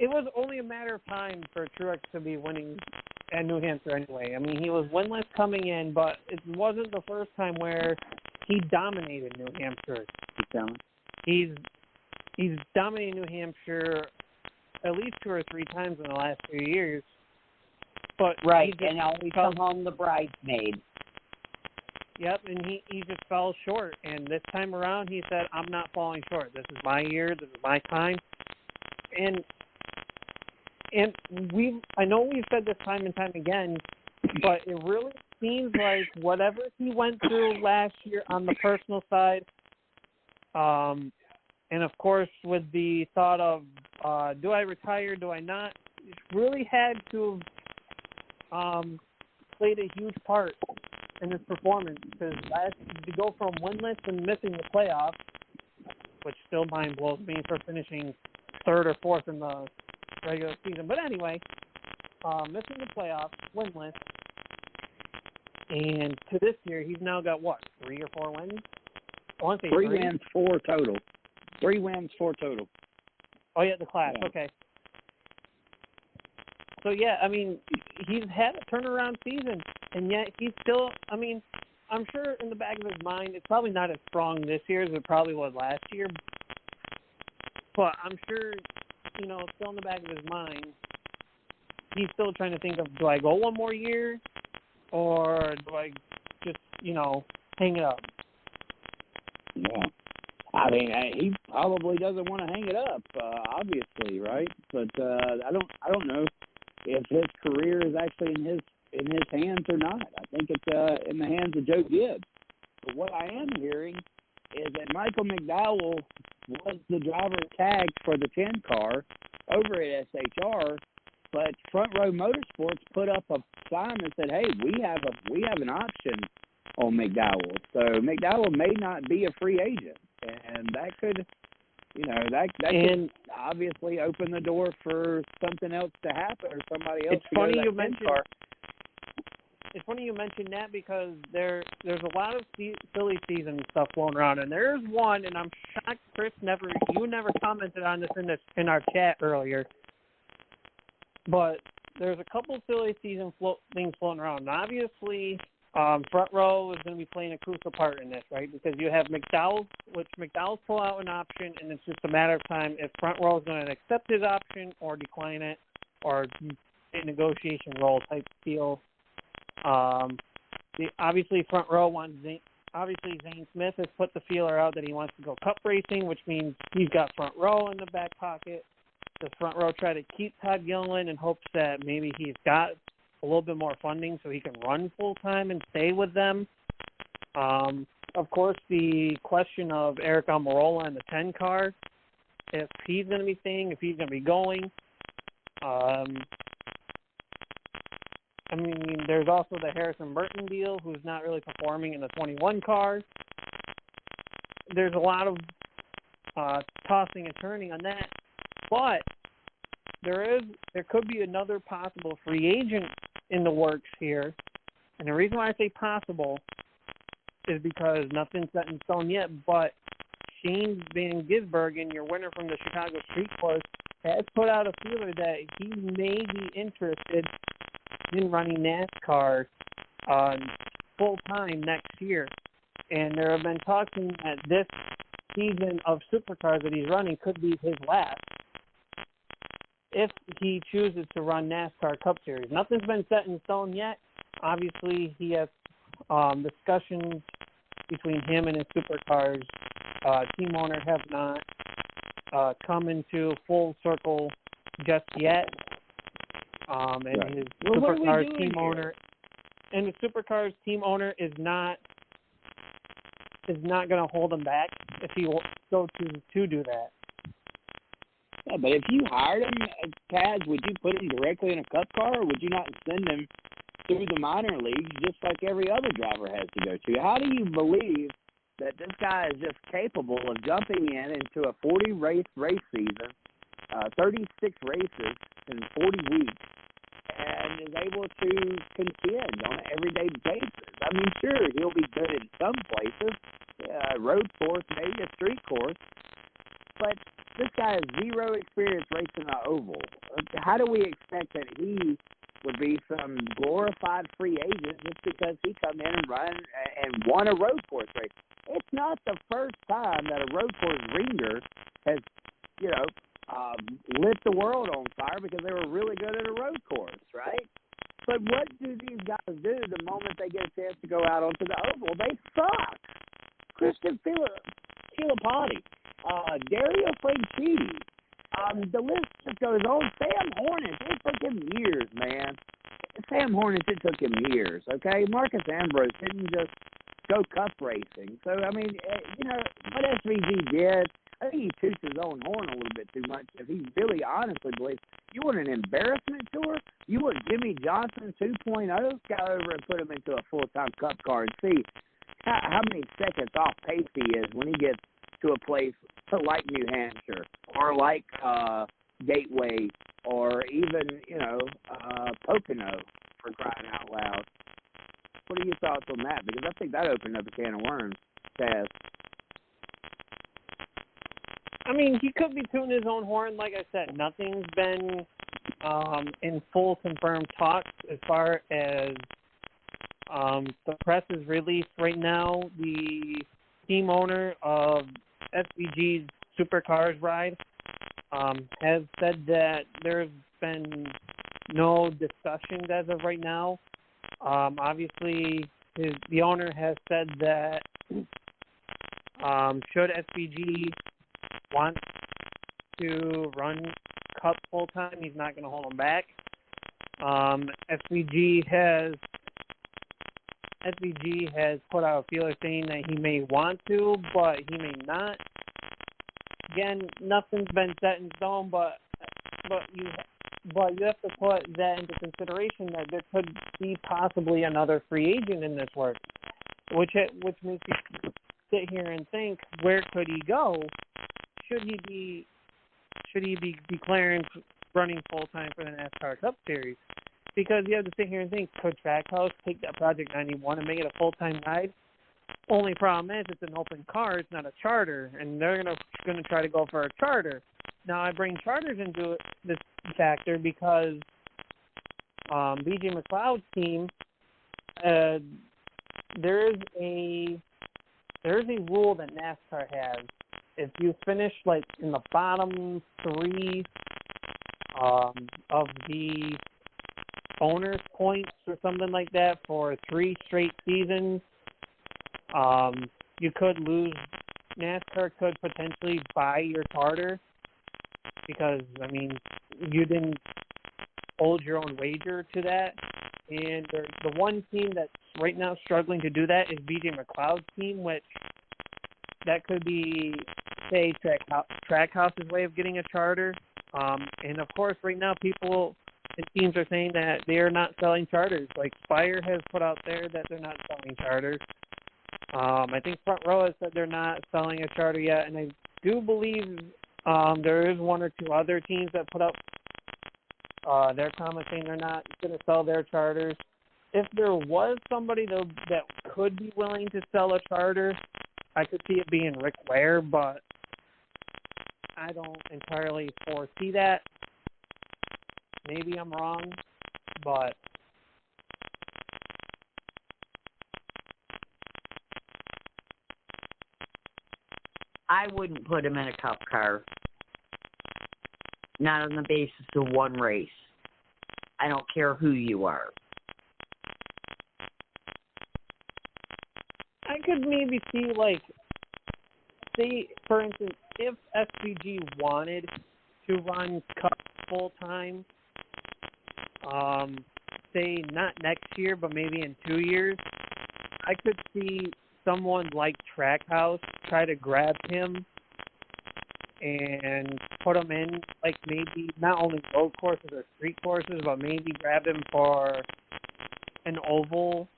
it was only a matter of time for Truex to be winning at New Hampshire anyway. I mean, he was winless coming in, but it wasn't the first time where he dominated New Hampshire. he's dominated New Hampshire at least 2 or 3 times in the last few years. But right, and always come home the bridesmaid. Yep, and he just fell short. And this time around, he said, I'm not falling short. This is my year. This is my time. And I know we've said this time and time again, but it really seems like whatever he went through last year on the personal side, and of course with the thought of, do I retire, do I not, it really had to have played a huge part in his performance, because to go from winless and missing the playoffs, which still mind blows me for finishing 3rd or 4th in the regular season. But anyway, missing the playoffs, winless, and to this year, he's now got, 3 or 4 wins? I want to say 3 wins, 4 total. 3 wins, 4 total. Oh, yeah, the class. Yeah. Okay. So, yeah, I mean, he's had a turnaround season, and yet he's still, I mean, I'm sure in the back of his mind, it's probably not as strong this year as it probably was last year, but I'm sure, still in the back of his mind, he's still trying to think of, do I go one more year, or do I just, hang it up? Yeah. I mean, he probably doesn't want to hang it up, obviously, right? But I don't know if his career is actually in his hands or not. I think it's in the hands of Joe Gibbs. But what I am hearing is that Michael McDowell was the driver tagged for the 10 car over at SHR, but Front Row Motorsports put up a sign that said, "Hey, we have an option on McDowell." So McDowell may not be a free agent, and that could, that could obviously open the door for something else to happen or somebody else. It's funny you mentioned. It's funny you mentioned that, because there's a lot of silly season stuff flowing around, and there's one, and I'm shocked Chris you never commented on this in our chat earlier. But there's a couple silly season things floating around. And obviously, Front Row is going to be playing a crucial part in this, right? Because you have McDowell's pull out an option, and it's just a matter of time if Front Row is going to accept his option or decline it, or a negotiation role type deal. Obviously, Front Row wants Zane Smith has put the feeler out that he wants to go cup racing, which means he's got Front Row in the back pocket. Does Front Row try to keep Todd Gilliland in hopes that maybe he's got a little bit more funding so he can run full-time and stay with them? Of course, the question of Eric Almirola in the 10 car, if he's going to be staying, if he's going to be going. I mean, there's also the Harrison Burton deal, who's not really performing in the 21 car. There's a lot of tossing and turning on that. But there could be another possible free agent in the works here. And the reason why I say possible is because nothing's set in stone yet, but Shane Van Gisbergen, your winner from the Chicago Street Course, has put out a feeler that he may be interested in running NASCAR full-time next year. And there have been talks that this season of supercars that he's running could be his last, if he chooses to run NASCAR Cup Series. Nothing's been set in stone yet. Obviously, he has discussions between him and his supercars. Team owner have not come into full circle just yet. And right. his Well, supercars team owner, and the supercars team owner is not going to hold him back if he will so to do that. Yeah, but if you hired him, Taz, would you put him directly in a cup car, or would you not send him through the minor leagues just like every other driver has to go to? How do you believe that this guy is just capable of jumping into a 40-race season, 36 races in 40 weeks, and is able to contend on an everyday basis? I mean, sure, he'll be good in some places, road course, maybe a street course, but this guy has zero experience racing an oval. How do we expect that he would be some glorified free agent just because he come in and run and won a road course race? It's not the first time that a road course ringer has lit the world on fire because they were really good at a road course, right? But what do these guys do the moment they get a chance to go out onto the oval? They suck. Christian Filippotti, Dario Franchitti, the list just goes on. Sam Hornick, it took him years, man. Sam Hornick, it took him years, okay? Marcus Ambrose didn't just go cup racing. So, I mean, what SVG did, I think he toots his own horn a little bit too much. If he really honestly believes, you want an embarrassment tour? You want Jimmy Johnson 2.0? Go over and put him into a full-time cup car and see how many seconds off pace he is when he gets to a place like New Hampshire or like Gateway or even, Pocono, for crying out loud. What are your thoughts on that? Because I think that opened up a can of worms, Taz. I mean, he could be tooting his own horn. Like I said, nothing's been in full confirmed talks as far as the press is released right now. The team owner of SVG's Supercars ride has said that there's been no discussions as of right now. Obviously, the owner has said that should SVG want to run Cup full time, he's not going to hold him back. SVG has put out a feeler saying that he may want to, but he may not. Again, nothing's been set in stone, but you have to put that into consideration that there could be possibly another free agent in this work, which makes you sit here and think, where could he go? Should he be declaring running full time for the NASCAR Cup Series? Because you have to sit here and think, could Trackhouse take that Project 91 and make it a full time ride? Only problem is it's an open car, it's not a charter, and they're gonna try to go for a charter. Now I bring charters into this factor because BJ McLeod's team, there is a rule that NASCAR has. If you finish like in the bottom three of the owner's points or something like that for 3 straight seasons, you could lose. NASCAR could potentially buy your charter because, I mean, you didn't hold your own wager to that. And the one team that's right now struggling to do that is BJ McLeod's team, which that could be, say, Trackhouse's way of getting a charter. And, of course, right now people and teams are saying that they are not selling charters. Like Spire has put out there that they're not selling charters. I think Front Row has said they're not selling a charter yet, and I do believe there is 1 or 2 other teams that put up their comments saying they're not going to sell their charters. If there was somebody that could be willing to sell a charter, I could see it being Rick Ware, but I don't entirely foresee that. Maybe I'm wrong, but I wouldn't put him in a cup car. Not on the basis of one race. I don't care who you are. I could maybe see, like, say, for instance, if SVG wanted to run Cup full-time, say not next year, but maybe in 2 years, I could see someone like Trackhouse try to grab him and put him in, like, maybe not only road courses or street courses, but maybe grab him for an oval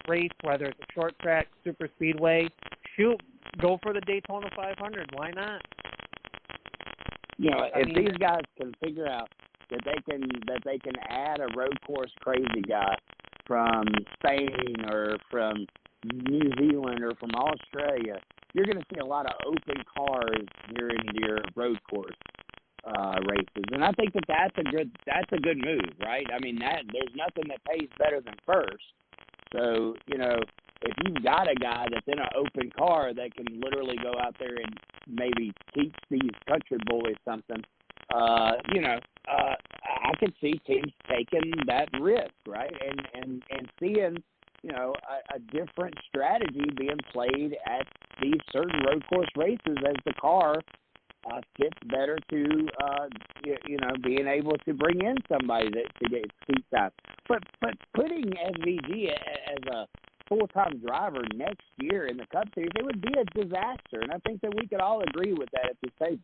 race, whether it's a short track, super speedway. Shoot, go for the Daytona 500. Why not? You know, if these guys can figure out that they can add a road course crazy guy from Spain or from New Zealand or from Australia, you're going to see a lot of open cars during your road course races, and I think that's a good move, right? I mean, there's nothing that pays better than first. So, you know, if you've got a guy that's in an open car that can literally go out there and maybe teach these country boys something, I could see teams taking that risk, right? And seeing, a different strategy being played at these certain road course races as the car fits better to, being able to bring in somebody to get seat time. But putting SVG as a full-time driver next year in the Cup Series, it would be a disaster. And I think that we could all agree with that at this table.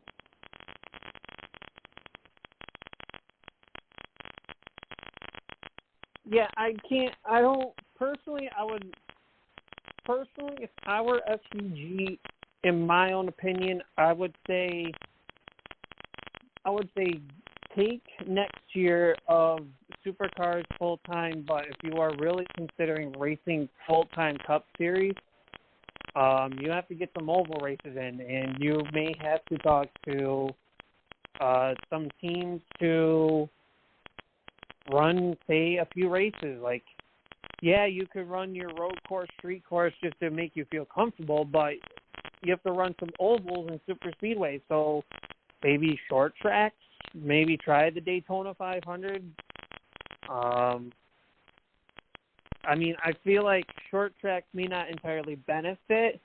Yeah, if I were SVG, in my own opinion, I would say take next year of Supercars full-time, but if you are really considering racing full-time Cup Series, you have to get some oval races in, and you may have to talk to some teams to run, say, a few races. Like, yeah, you could run your road course, street course just to make you feel comfortable, but you have to run some ovals and super speedways. So maybe short tracks, maybe try the Daytona 500. I feel like short tracks may not entirely benefit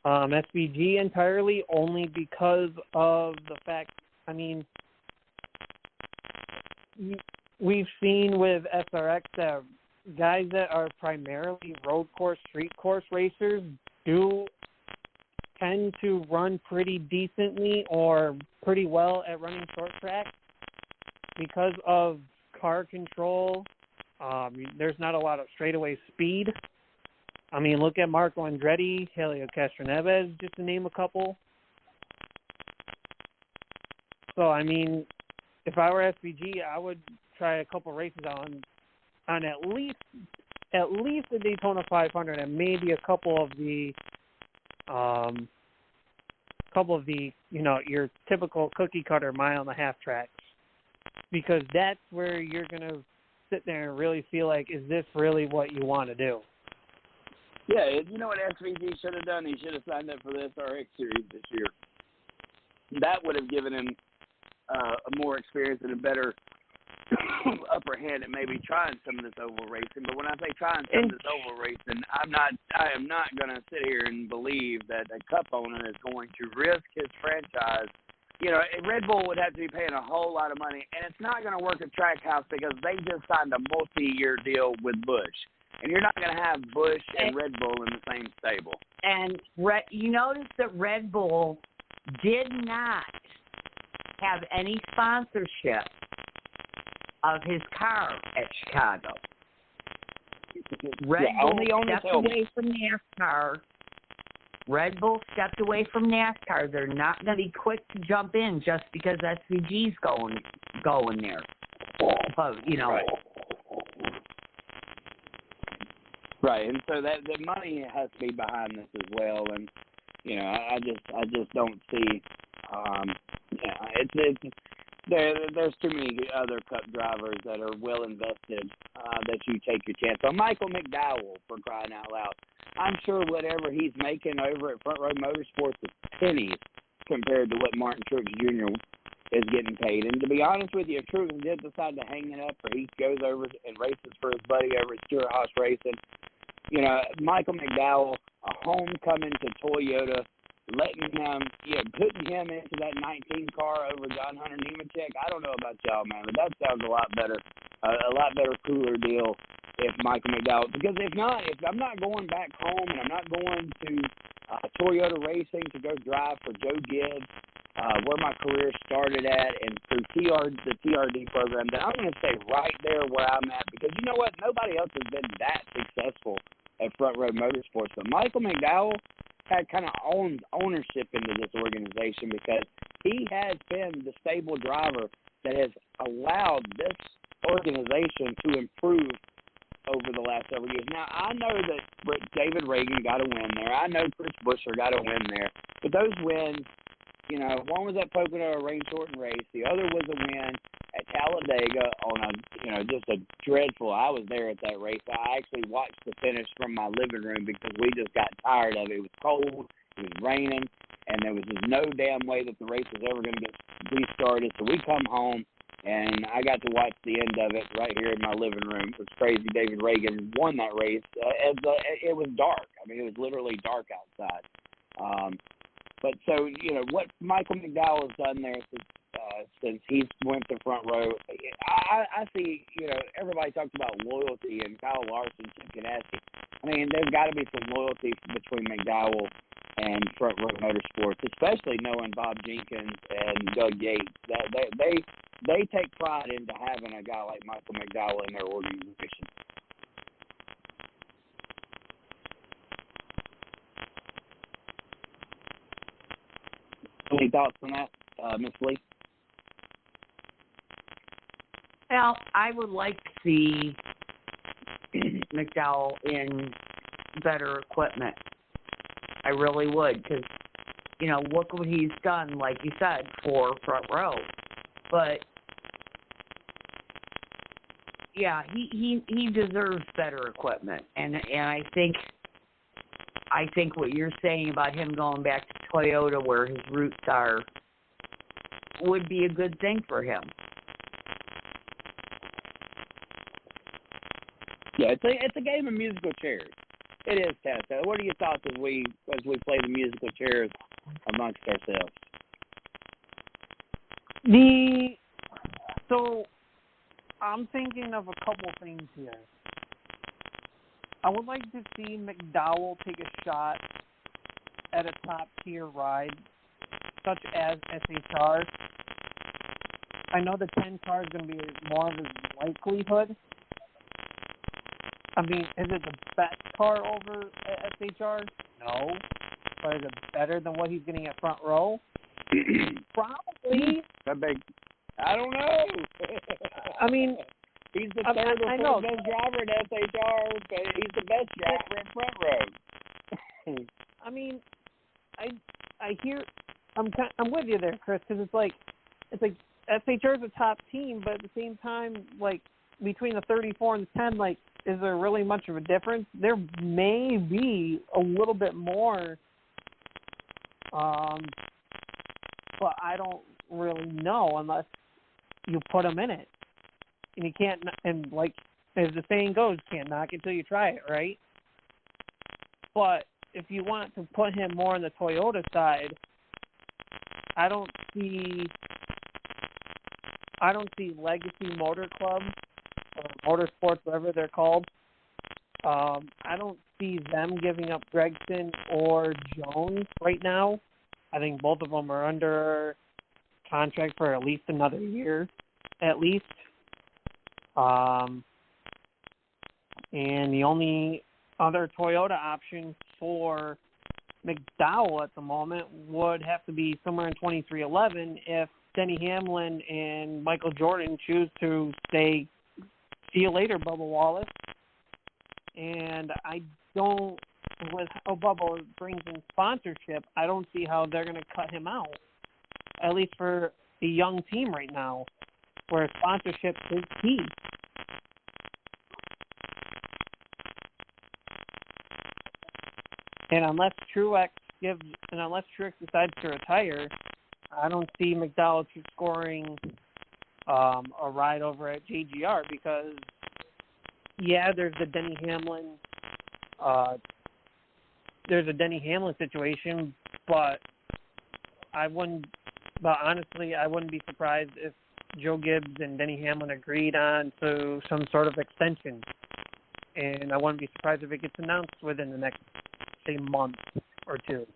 SVG entirely, only because of the fact, we've seen with SRX that guys that are primarily road course, street course racers do tend to run pretty decently or pretty well at running short tracks because of car control. There's not a lot of straightaway speed. Look at Marco Andretti, Helio Castroneves, just to name a couple. So, if I were SVG, I would try a couple races on at least the Daytona 500 and maybe a couple of the your typical cookie cutter mile and a half tracks, because that's where you're gonna sit there and really feel like, is this really what you want to do? Yeah, you know what SVG should have done? He should have signed up for the SRX series this year. That would have given him a more experience and a better upper hand at maybe trying some of this oval racing. But when I say trying some of this oval racing, I am not going to sit here and believe that a Cup owner is going to risk his franchise. Red Bull would have to be paying a whole lot of money, and it's not going to work at Trackhouse because they just signed a multi-year deal with Busch. And you're not going to have Busch and Red Bull in the same stable. And you notice that Red Bull did not have any sponsorship of his car at Chicago. Red Bull stepped away from NASCAR. Red Bull stepped away from NASCAR. They're not going to be quick to jump in just because SVG's going there. But, Right, and so that the money has to be behind this as well, and I just don't see. There's too many other Cup drivers that are well invested that you take your chance on. Michael McDowell, for crying out loud. I'm sure whatever he's making over at Front Row Motorsports is pennies compared to what Martin Truex Jr. is getting paid. And to be honest with you, if Truex did decide to hang it up, or he goes over and races for his buddy over at Stewart Haas Racing, Michael McDowell, a homecoming to Toyota, letting him, putting him into that 19 car over John Hunter Nemechek. I don't know about y'all, man, but that sounds a lot better, cooler deal if Michael McDowell. Because if I'm not going back home and I'm not going to Toyota Racing to go drive for Joe Gibbs, where my career started at, and through the TRD program, then I'm going to stay right there where I'm at, because you know what? Nobody else has been that successful at Front Row Motorsports. But Michael McDowell had kind of ownership into this organization, because he has been the stable driver that has allowed this organization to improve over the last several years. Now, I know that David Reagan got a win there. I know Chris Buescher got a win there. But those wins, one was at Pocono, a rain-shortened race. The other was a win at Talladega on just a dreadful. I was there at that race. I actually watched the finish from my living room because we just got tired of it. It was cold, it was raining, and there was just no damn way that the race was ever going to get restarted. So we come home, and I got to watch the end of it right here in my living room. It was crazy. David Reagan won that race. It was dark. I mean, it was literally dark outside. But so, what Michael McDowell has done there since he's went to front row, I see, everybody talks about loyalty and Kyle Larson, Chip Ganassi. I mean, there's got to be some loyalty between McDowell and front row motorsports, especially knowing Bob Jenkins and Doug Yates. They take pride into having a guy like Michael McDowell in their organization. Any thoughts on that, Ms. Lee? Well, I would like to see McDowell in better equipment. I really would, because, look what he's done, like you said, for front row. But, yeah, he deserves better equipment. And I think what you're saying about him going back to Toyota, where his roots are, would be a good thing for him. Yeah, it's a game of musical chairs. It is, Tessa. What are your thoughts as we play the musical chairs amongst ourselves? So I'm thinking of a couple things here. I would like to see McDowell take a shot at a top-tier ride, such as SHR. I know the 10 car is going to be more of a likelihood. I mean, is it the best car over at SHR? No. But is it better than what he's getting at front row? Probably. I don't know. I mean, he's the third or fourth best driver in SHR, but he's the best driver in front row. I mean, I hear. I'm with you there, Chris, because it's like SHR is a top team, but at the same time, like between the 34 and the 10, like, is there really much of a difference? There may be a little bit more, but I don't really know unless you put them in it. And you can't, and like as the saying goes, you can't knock it till you try it, right? But if you want to put him more on the Toyota side, I don't see Legacy Motor Club or Motorsports, whatever they're called. I don't see them giving up Gregson or Jones right now. I think both of them are under contract for at least another year, at least. And the only other Toyota option for McDowell at the moment would have to be somewhere in 2311 if Denny Hamlin and Michael Jordan choose to say, see you later, Bubba Wallace. And I don't, with how Bubba brings in sponsorship, I don't see how they're going to cut him out, at least for a young team right now, where sponsorship is key. And unless Truex decides to retire, I don't see McDowell scoring a ride over at JGR because, yeah, there's the Denny Hamlin situation, but honestly, I wouldn't be surprised if Joe Gibbs and Denny Hamlin agreed on to some sort of extension, and I wouldn't be surprised if it gets announced within the next, say, month or two.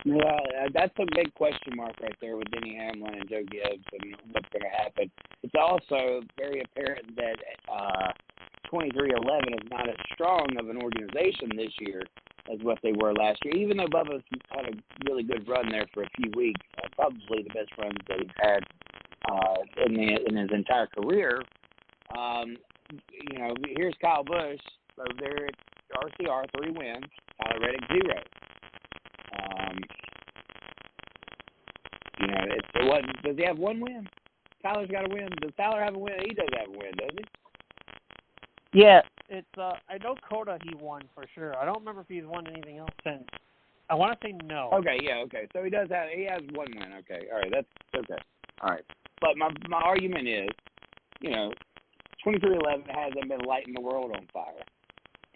Well, that's a big question mark right there with Denny Hamlin and Joe Gibbs and what's going to happen. It's also very apparent that 2311 is not as strong of an organization this year as what they were last year, even though Bubba's had a really good run there for a few weeks, probably the best runs that he's had in his entire career. Here's Kyle Busch over there at RCR, 3 wins, Tyler Reddick 0. It wasn't. Does he have 1 win? Tyler's got a win. Does Tyler have a win? He does have a win, doesn't he? Yeah, it's I know Coda he won for sure. I don't remember if he's won anything else since. I want to say no. Okay, yeah, okay. So he has one win. Okay, all right, that's okay. All right. But my argument is, 2311 hasn't been lighting the world on fire.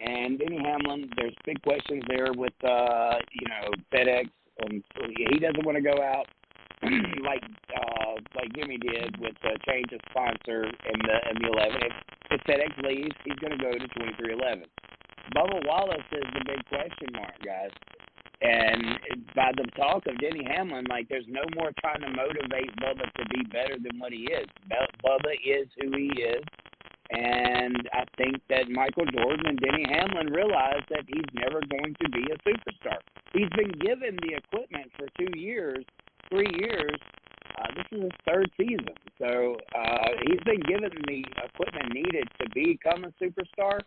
And Denny Hamlin, there's big questions there with, FedEx. And he doesn't want to go out like Jimmy did with change of sponsor in the 11. If FedEx leaves, he's going to go to 2311. Bubba Wallace is the big question mark, guys. And by the talk of Denny Hamlin, there's no more trying to motivate Bubba to be better than what he is. Bubba is who he is. And I think that Michael Jordan and Denny Hamlin realize that he's never going to be a superstar. He's been given the equipment for 3 years. This is his third season. So he's been given the equipment needed to become a superstar,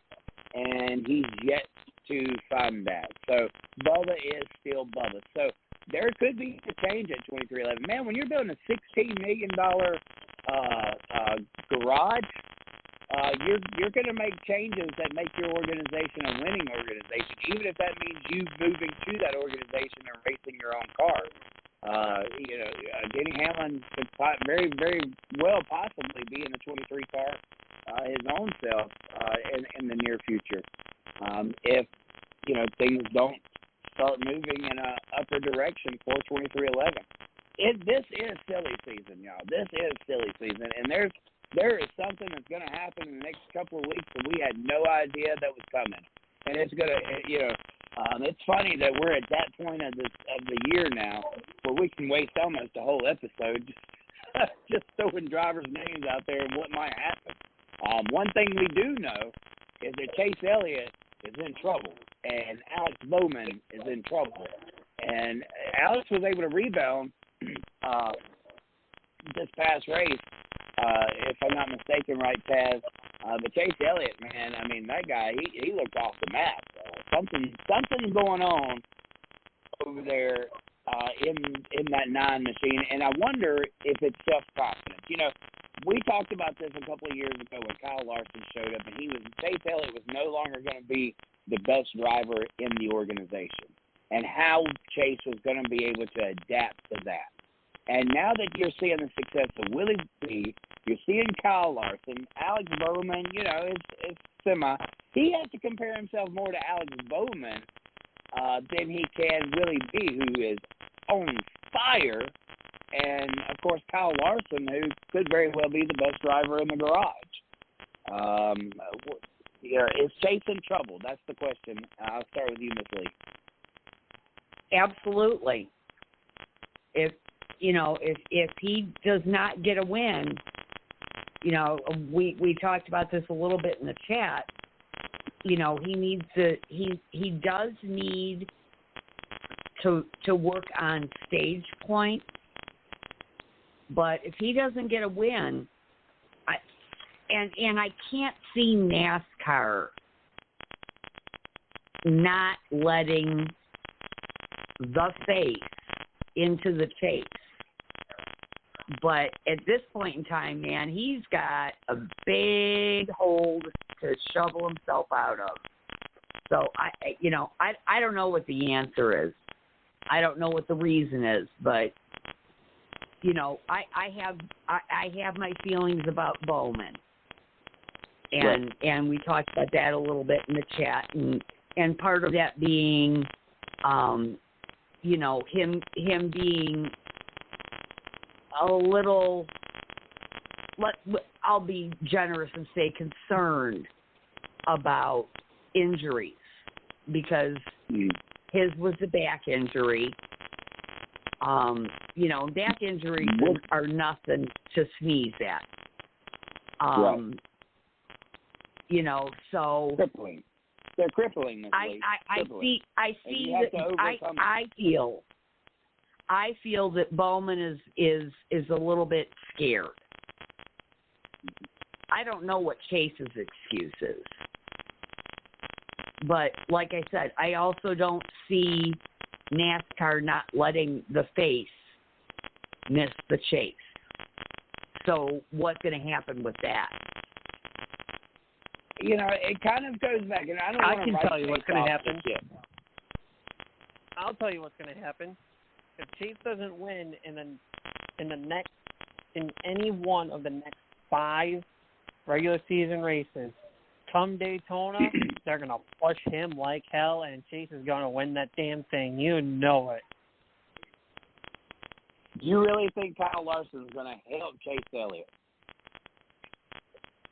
and he's yet to find that. So Bubba is still Bubba. So there could be a change at 2311. Man, when you're building a $16 million garage, you're going to make changes that make your organization a winning organization, even if that means you moving to that organization and racing your own car. Denny Hamlin could very, very well possibly be in the 23 car his own self in the near future. If things don't start moving in a upper direction for 2311. This is silly season, y'all. This is silly season, and there is something that's going to happen in the next couple of weeks that we had no idea that was coming. And it's going to, it's funny that we're at that point of the year now where we can waste almost a whole episode just throwing drivers' names out there and what might happen. One thing we do know is that Chase Elliott is in trouble, and Alex Bowman is in trouble. And Alex was able to rebound this past race, if I'm not mistaken, right, Taz? But Chase Elliott, man, I mean, that guy, he looked off the map. Something's going on over there in that 9 machine, and I wonder if it's self-confidence. We talked about this a couple of years ago when Kyle Larson showed up, and Chase Elliott was no longer going to be the best driver in the organization, and how Chase was going to be able to adapt to that. And now that you're seeing the success of Willie B, you're seeing Kyle Larson, Alex Bowman, is semi. He has to compare himself more to Alex Bowman than he can Willie B, who is on fire. And, of course, Kyle Larson, who could very well be the best driver in the garage. Is Chase in trouble? That's the question. I'll start with you, Miss Lee. Absolutely. If he does not get a win, we talked about this a little bit in the chat. He does need to work on stage point. But if he doesn't get a win, I can't see NASCAR not letting the face into the chase. But at this point in time, man, he's got a big hole to shovel himself out of. So I don't know what the answer is. I don't know what the reason is, but I have my feelings about Bowman, and we talked about that a little bit in the chat, and part of that being, him being a little, I'll be generous and say concerned about injuries, because his was a back injury. Back injuries are nothing to sneeze at. So crippling. They're crippling. I feel that Bowman is a little bit scared. I don't know what Chase's excuse is, but like I said, I also don't see NASCAR not letting the face miss the chase. So what's going to happen with that? It kind of goes back, and I can tell you what's going to happen. Shit. I'll tell you what's going to happen. If Chase doesn't win in any one of the next 5 regular season races, come Daytona, they're going to push him like hell, and Chase is going to win that damn thing. You know it. You really think Kyle Larson's going to help Chase Elliott?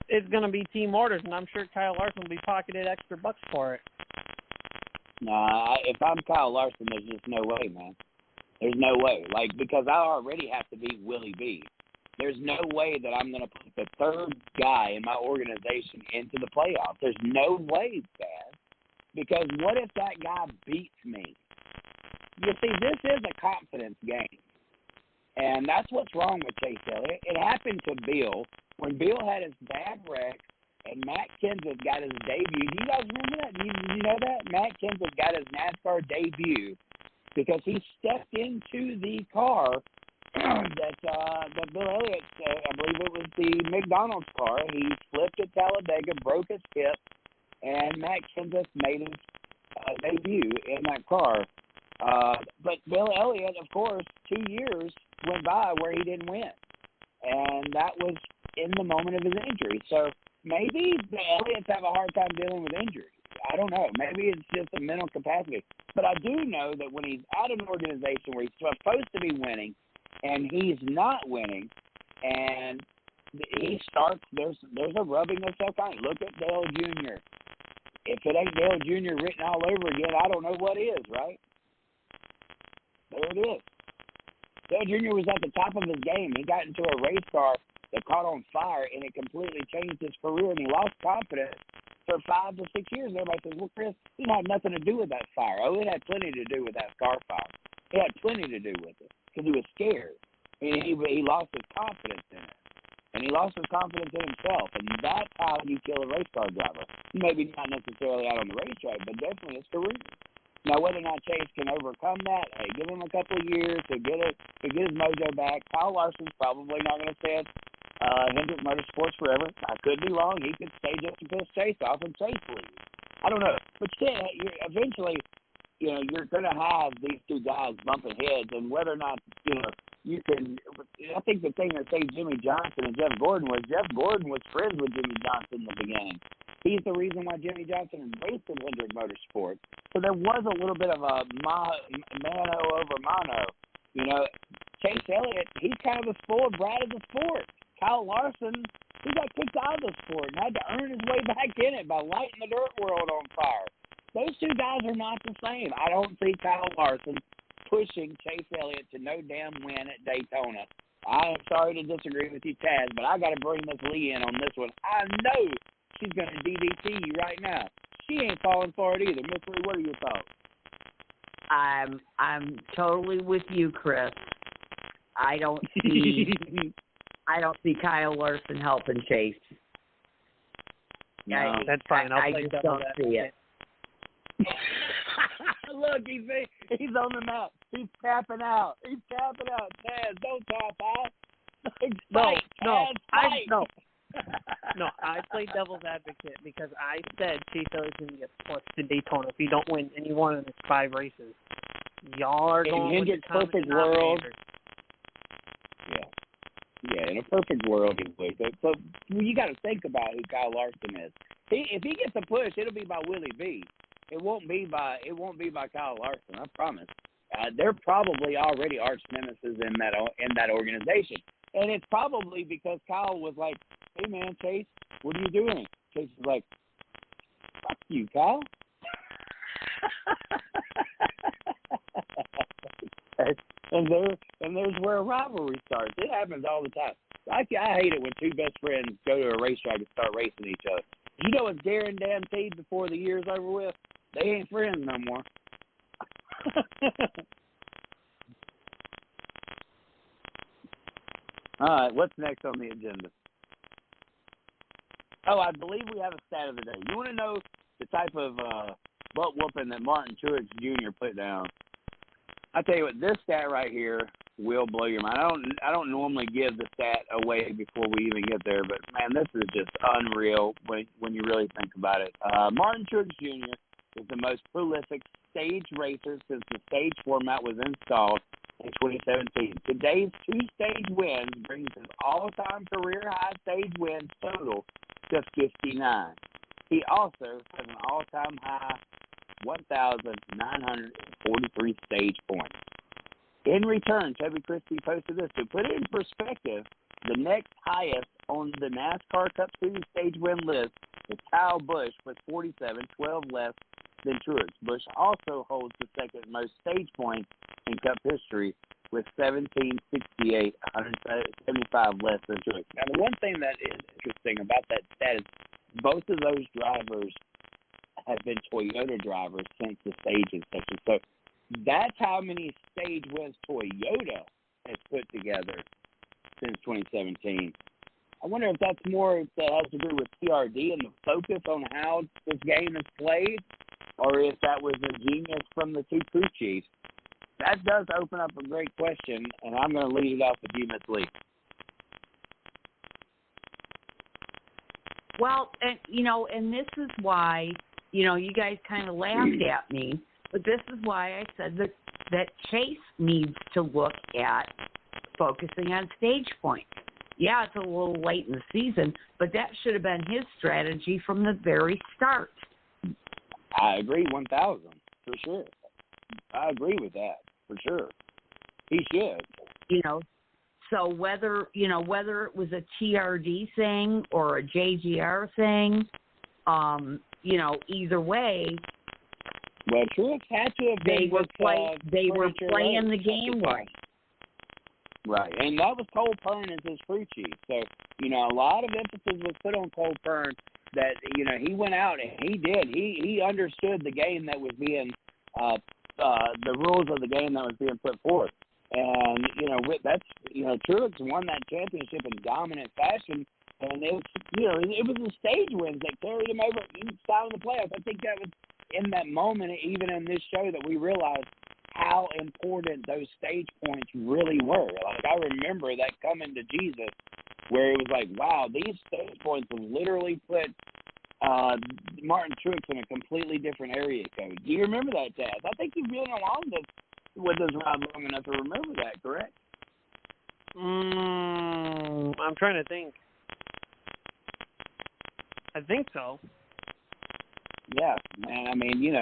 It's going to be team orders, and I'm sure Kyle Larson will be pocketed extra bucks for it. Nah, if I'm Kyle Larson, there's just no way, man. There's no way. Because I already have to beat Willie B. There's no way that I'm going to put the third guy in my organization into the playoffs. There's no way, Dad. Because what if that guy beats me? You see, this is a confidence game. And that's what's wrong with Chase Elliott. It happened to Bill when Bill had his bad wreck and Matt Kenseth got his debut. Do you guys remember that? Do you know that? Matt Kenseth got his NASCAR debut because he stepped into the car that Bill Elliott, I believe it was the McDonald's car. He flipped at Talladega, broke his hip, and Matt Kenseth made his debut in that car. But Bill Elliott, of course, 2 years went by where he didn't win. And that was in the moment of his injury. So maybe the Elliott's have a hard time dealing with injury. I don't know. Maybe it's just a mental capacity. But I do know that when he's at an organization where he's supposed to be winning and he's not winning, and he starts, there's a rubbing of self-confidence. Look at Dale Jr. If it ain't Dale Jr. written all over again, I don't know what is, right? There it is. Dale Jr. was at the top of his game. He got into a race car that caught on fire, and it completely changed his career, and he lost confidence for 5 to 6 years. And everybody says, well, Chris, it had nothing to do with that fire. Oh, it had plenty to do with that car fire. It had plenty to do with it because he was scared. And he lost his confidence in it. And he lost his confidence in himself, and that's how you kill a race car driver. Maybe not necessarily out on the racetrack, but definitely his career. Now, whether or not Chase can overcome that, hey, give him a couple of years to get his mojo back. Kyle Larson's probably not going to stay at Hendrick Motorsports forever. I could be wrong. He could stay just to piss Chase off and Chase leave. I don't know. But eventually, you're going to have these two guys bumping heads, and whether or not, you can – I think the thing that saved Jimmy Johnson and Jeff Gordon was friends with Jimmy Johnson in the beginning. He's the reason why Jimmy Johnson raced in Hendrick Motorsports. So there was a little bit of a mano over mano. Chase Elliott, he's kind of a spoiled brat of the sport. Kyle Larson, he got kicked out of the sport and had to earn his way back in it by lighting the dirt world on fire. Those two guys are not the same. I don't see Kyle Larson pushing Chase Elliott to no damn win at Daytona. I am sorry to disagree with you, Taz, but I got to bring Miss Lee in on this one. I know she's going to DDT you right now. She ain't falling for it either. Miss Lee, what are your thoughts? I'm totally with you, Chris. I don't see Kyle Larson helping Chase. No, that's fine. I just don't see it. Look, he's on the map. He's tapping out. Taz, don't tap out. No, I played devil's advocate because I said Chase Elliott's going to get pushed to Daytona if he don't win any one of his 5 races. Y'all are going with the perfect world. Yeah, in a perfect world, he would. But you got to think about who Kyle Larson is. If he gets a push, it'll be by Willie B. It won't be by Kyle Larson. I promise. They're probably already arch nemesis in that organization, and it's probably because Kyle was like, "Hey man, Chase, what are you doing?" Chase is like, "Fuck you, Kyle." And there's where a rivalry starts. It happens all the time. I hate it when two best friends go to a racetrack and start racing each other. You know what's guaranteed before the year's over with? They ain't friends no more. All right, what's next on the agenda? Oh, I believe we have a stat of the day. You want to know the type of butt whooping that Martin Truex Jr. put down? I tell you what, this stat right here will blow your mind. I don't normally give the stat away before we even get there, but man, this is just unreal when you really think about it. Martin Truex Jr. is the most prolific stage racer since the stage format was installed in 2017. Today's 2 stage wins brings his all-time career high stage wins total to 59. He also has an all-time high 1,943 stage points. In return, Toby Christie posted this. To put it in perspective, the next highest on the NASCAR Cup Series stage win list is Kyle Busch with 47, 12 less than Truex. Busch also holds the second most stage points in Cup history with 1,768, 175 less than Truex. Now, the one thing that is interesting about that stat is both of those drivers have been Toyota drivers since the stage inception. So that's how many stage wins Toyota has put together since 2017. I wonder if that's more that has to do with TRD and the focus on how this game is played, or if that was a genius from the 2 crew chiefs. That does open up a great question, and I'm going to lead it off with you, Ms. Lee. Well, and this is why, you guys kind of laughed at me, but this is why I said that Chase needs to look at focusing on stage points. Yeah, it's a little late in the season, but that should have been his strategy from the very start. I agree 1,000, for sure. I agree with that, for sure. He should. So whether it was a TRD thing or a JGR thing, either way. Well, Truex had to have been they were playing the game right. Right, and that was Cole Pearn as his crew chief. So, a lot of emphasis was put on Cole Pearn that, he went out and he did. He understood the game that was being, the rules of the game that was being put forth. And, Truex won that championship in dominant fashion. And it was the stage wins that carried him over each side of the playoffs. I think that was in that moment, even in this show, that we realized how important those stage points really were. Like, I remember that coming to Jesus, where it was like, wow, these stage points have literally put Martin Truex in a completely different area code. Do you remember that, Taz? I think you've been along with this ride long enough to remember that, correct? I'm trying to think. I think so. Yeah, man. I mean,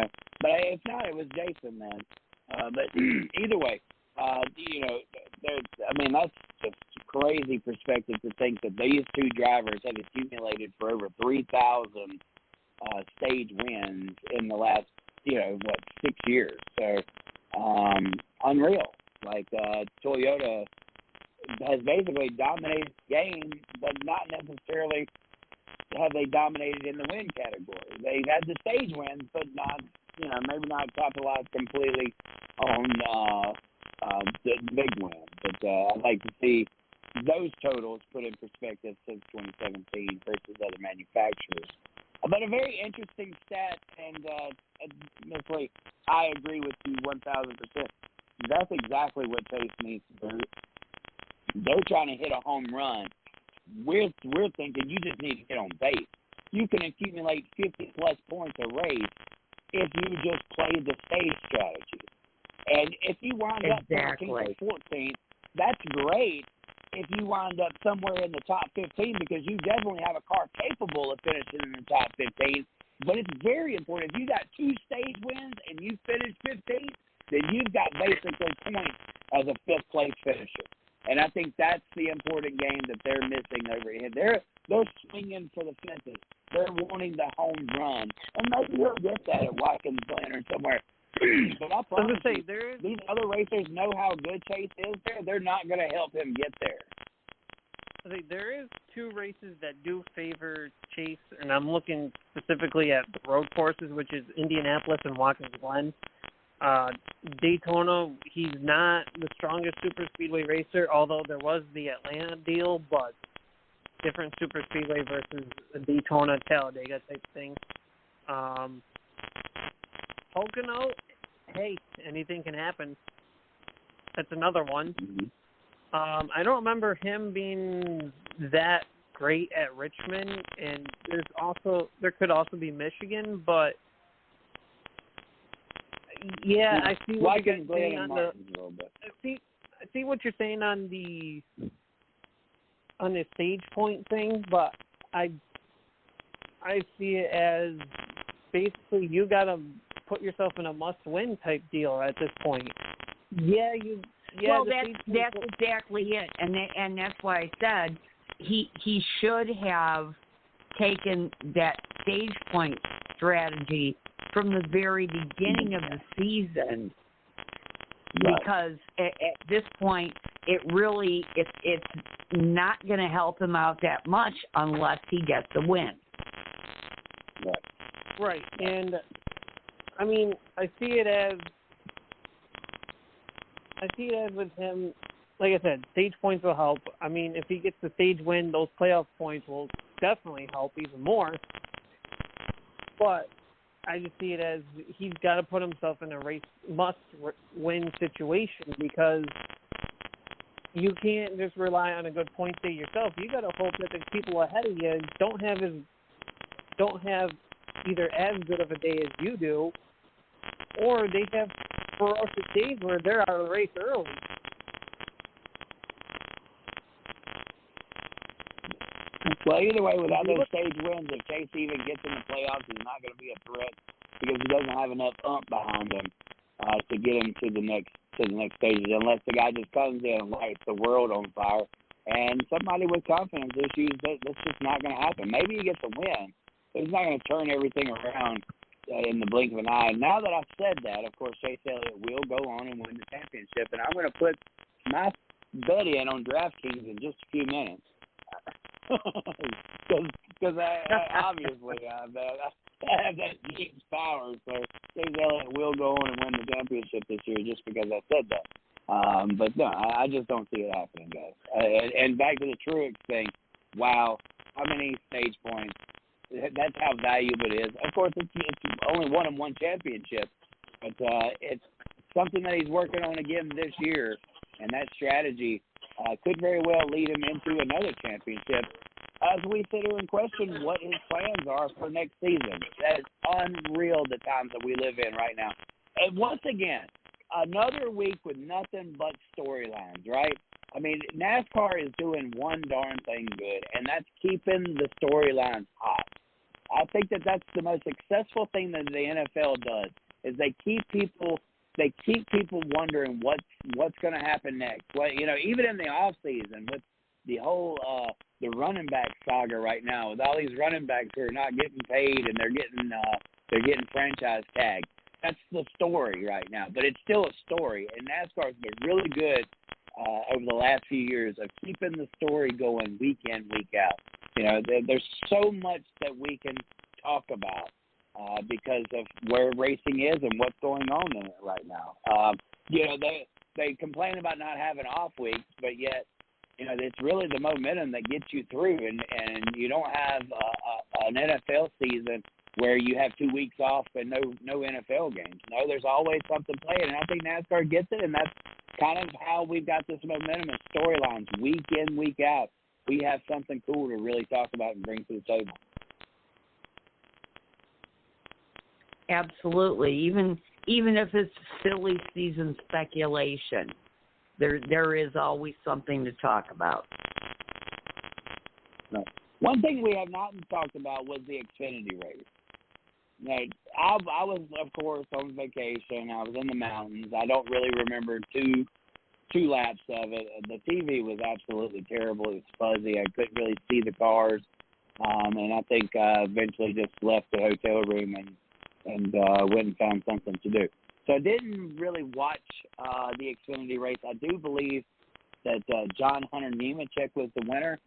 but if not, it was Jason, man. But either way, that's just crazy perspective to think that these 2 drivers have accumulated for over 3,000 stage wins in the last, 6 years. So, unreal. Like, Toyota has basically dominated the game, but not necessarily have they dominated in the win category. They've had the stage wins, but not, maybe not capitalized completely on the big win. But I'd like to see those totals put in perspective since 2017 versus other manufacturers. But a very interesting stat, and Ms. Lee, I agree with you 1,000%. That's exactly what Chase needs to do. They're trying to hit a home run. We're thinking you just need to get on base. You can accumulate 50-plus points a race if you just play the stage strategy. And if you wind up 13th or 14th, that's great if you wind up somewhere in the top 15, because you definitely have a car capable of finishing in the top 15. But it's very important. If you got 2 stage wins and you finish 15th, then you've got basically points as a 5th-place finisher. And I think that's the important game that they're missing over here. They're swinging for the fences. They're wanting the home run. And maybe he'll get that at Watkins Glen or somewhere. But I promise you, these other racers know how good Chase is there. They're not going to help him get there. I think there is 2 races that do favor Chase, and I'm looking specifically at the road courses, which is Indianapolis and Watkins Glen. Daytona, he's not the strongest super speedway racer, although there was the Atlanta deal, but different super speedway versus a Daytona, Talladega type thing. Pocono, hey, anything can happen. That's another one. I don't remember him being that great at Richmond, and there could also be Michigan, but yeah, I see what you're saying on I see what you're saying on the stage point thing, but I see it as basically you got to put yourself in a must-win type deal at this point. Well, that's exactly it, and that's why I said he should have taken that stage point strategy from the very beginning of the season, because at this point it's not going to help him out that much unless he gets a win. Right, and I mean, I see it as with him, like I said, stage points will help. I mean, if he gets the stage win, those playoff points will definitely help even more. But I just see it as he's got to put himself in a must-win situation, because you can't just rely on a good point day yourself. You got to hope that the people ahead of you don't have either as good of a day as you do, or they have ferocious days where they're out of the race early. Well, either way, without those stage wins, if Chase even gets in the playoffs, he's not going to be a threat because he doesn't have enough behind him to get him to the next stages, unless the guy just comes in and lights the world on fire. And somebody with confidence issues, that's just not going to happen. Maybe he gets a win, but he's not going to turn everything around in the blink of an eye. Now that I've said that, of course, Chase Elliott will go on and win the championship, and I'm going to put my bet in on DraftKings in just a few minutes. Because I obviously I have that Jeep's power, so Chase Elliott will go on and win the championship this year just because I said that. But no, I just don't see it happening, guys. And back to the Truex thing, wow, how many stage points? That's how valuable it is. Of course, it's only won him one championship, but it's something that he's working on again this year, and that strategy could very well lead him into another championship as we sit here and question what his plans are for next season. That is unreal, the times that we live in right now. And once again, another week with nothing but storylines, right? I mean, NASCAR is doing one darn thing good, and that's keeping the storylines hot. I think that's the most successful thing that the NFL does, is they keep people wondering what's going to happen next. Well, even in the off season with the whole the running back saga right now, with all these running backs who are not getting paid and they're getting franchise tagged. That's the story right now, but it's still a story. And NASCAR's been really good over the last few years of keeping the story going week in, week out. There's so much that we can talk about because of where racing is and what's going on in it right now. They complain about not having off weeks, but yet, it's really the momentum that gets you through, and you don't have an NFL season where you have 2 weeks off and no NFL games. No, there's always something playing, and I think NASCAR gets it, and that's kind of how we've got this momentum and storylines week in, week out. We have something cool to really talk about and bring to the table. Absolutely. Even if it's silly season speculation, there is always something to talk about. No. One thing we have not talked about was the Xfinity race. I was, of course, on vacation. I was in the mountains. I don't really remember two laps of it. The TV was absolutely terrible. It was fuzzy. I couldn't really see the cars. And I think I eventually just left the hotel room and went and found something to do. So I didn't really watch the Xfinity race. I do believe that John Hunter Nemechek was the winner.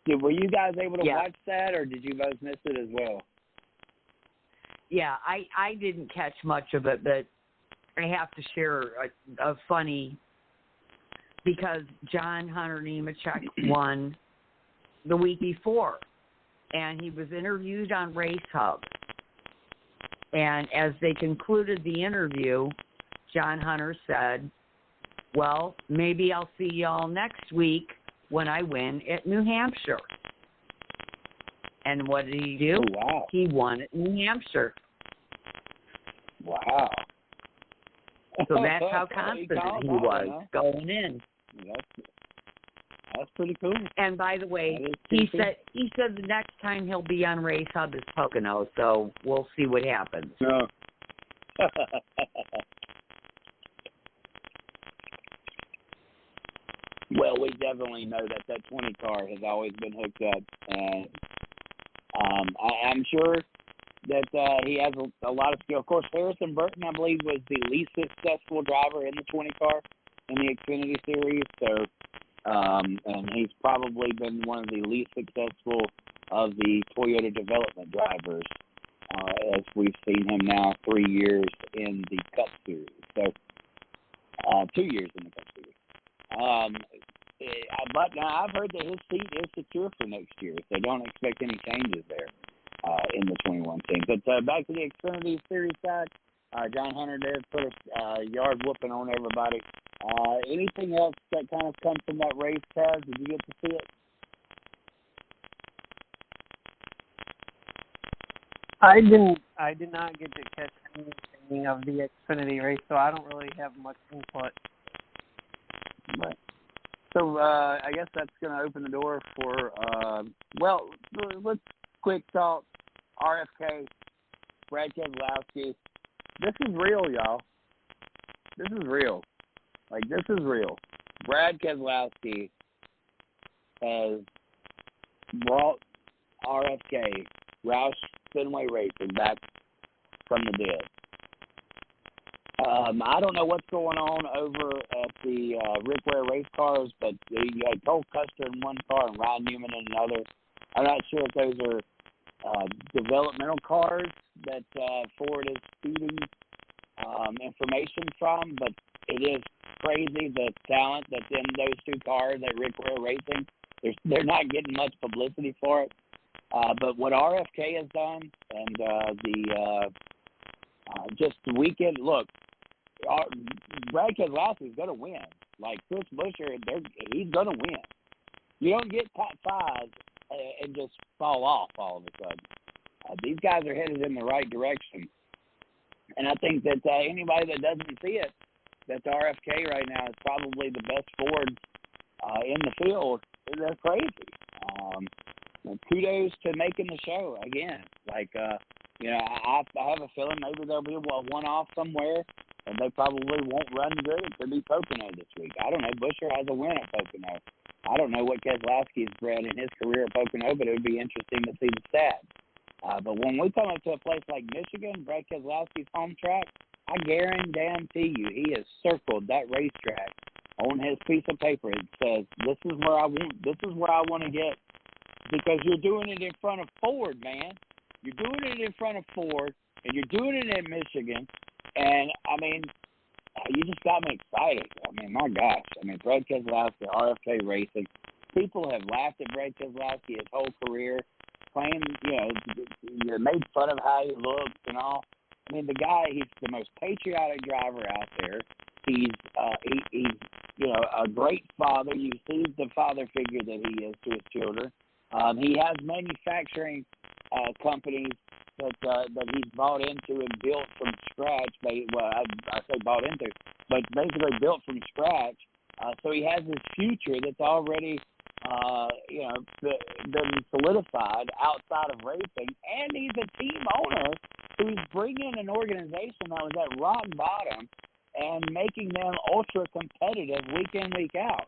Were you guys able to watch that, or did you both miss it as well? Yeah, I didn't catch much of it, but I have to share a funny, because John Hunter Nemechek won the week before, and he was interviewed on Race Hub. And as they concluded the interview, John Hunter said Well, maybe I'll see y'all next week when I win at New Hampshire. And what did he do? Oh, wow. He won at New Hampshire. Wow. So that's how confident he was going in. That's pretty cool. And by the way, he said the next time he'll be on Race Hub is Pocono, so we'll see what happens. No. Well, we definitely know that 20 car has always been hooked up, and I'm sure that he has a lot of skill. Of course, Harrison Burton, I believe, was the least successful driver in the 20 car in the Xfinity Series, so and he's probably been one of the least successful of the Toyota development drivers, as we've seen him now 3 years in the Cup Series. So 2 years in the Cup Series. But now I've heard that his seat is secure for next year, so don't expect any changes there in the 21 team. But back to the Xfinity Series side, John Hunter did put a yard whooping on everybody. Anything else that kind of comes from that race, Taz? Did you get to see it? I did not get to catch anything of the Xfinity race, so I don't really have much input. Right. So I guess that's going to open the door for, well, let's quick talk. RFK, Brad Keselowski. This is real, y'all. This is real. Like, this is real. Brad Keselowski has brought RFK, Roush Fenway Racing, back from the dead. I don't know what's going on over at the Rick Ware race cars, but you had Cole Custer in one car and Ryan Newman in another. I'm not sure if those are developmental cars that Ford is feeding information from, but it is crazy the talent that's in those two cars at Rick Ware Racing. They're not getting much publicity for it. But what RFK has done and just the weekend, look, Brad Keselowski is going to win. Like Chris Buescher, he's going to win. You don't get top five and just fall off all of a sudden. These guys are headed in the right direction. And I think that anybody that doesn't see it, that the RFK right now is probably the best Ford in the field. They're crazy. Kudos to making the show again. Like, you know, I have a feeling maybe there'll be a one-off somewhere, and they probably won't run good. It could be Pocono this week. I don't know. Buescher has a win at Pocono. I don't know what Keselowski's bred in his career at Pocono, but it would be interesting to see the stats. But when we come up to a place like Michigan, Brad Keselowski's home track, I guarantee you he has circled that racetrack on his piece of paper. It says, this is where I want to get, because you're doing it in front of Ford, man. You're doing it in front of Ford, and you're doing it in Michigan. And, I mean, you just got me excited. I mean, my gosh. I mean, Brad Keselowski, RFK Racing. People have laughed at Brad Keselowski his whole career, claimed, you made fun of how he looks and all. I mean, the guy, he's the most patriotic driver out there. He's a great father. You see the father figure that he is to his children. He has manufacturing companies that he's bought into and built from scratch. I say bought into, but basically built from scratch. So he has this future that's already, been solidified outside of racing. And he's a team owner who's bringing an organization that was at rock bottom and making them ultra competitive week in, week out.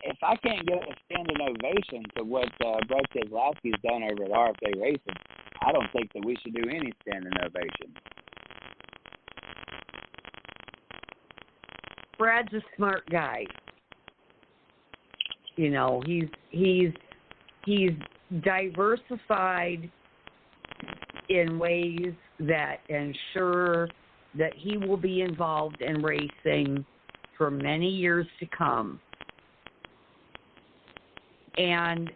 If I can't give a standing ovation to what Brad Keselowski's done over at RFK Racing, I don't think that we should do any standing ovation. Brad's a smart guy. You know, he's diversified in ways that ensure that he will be involved in racing for many years to come. And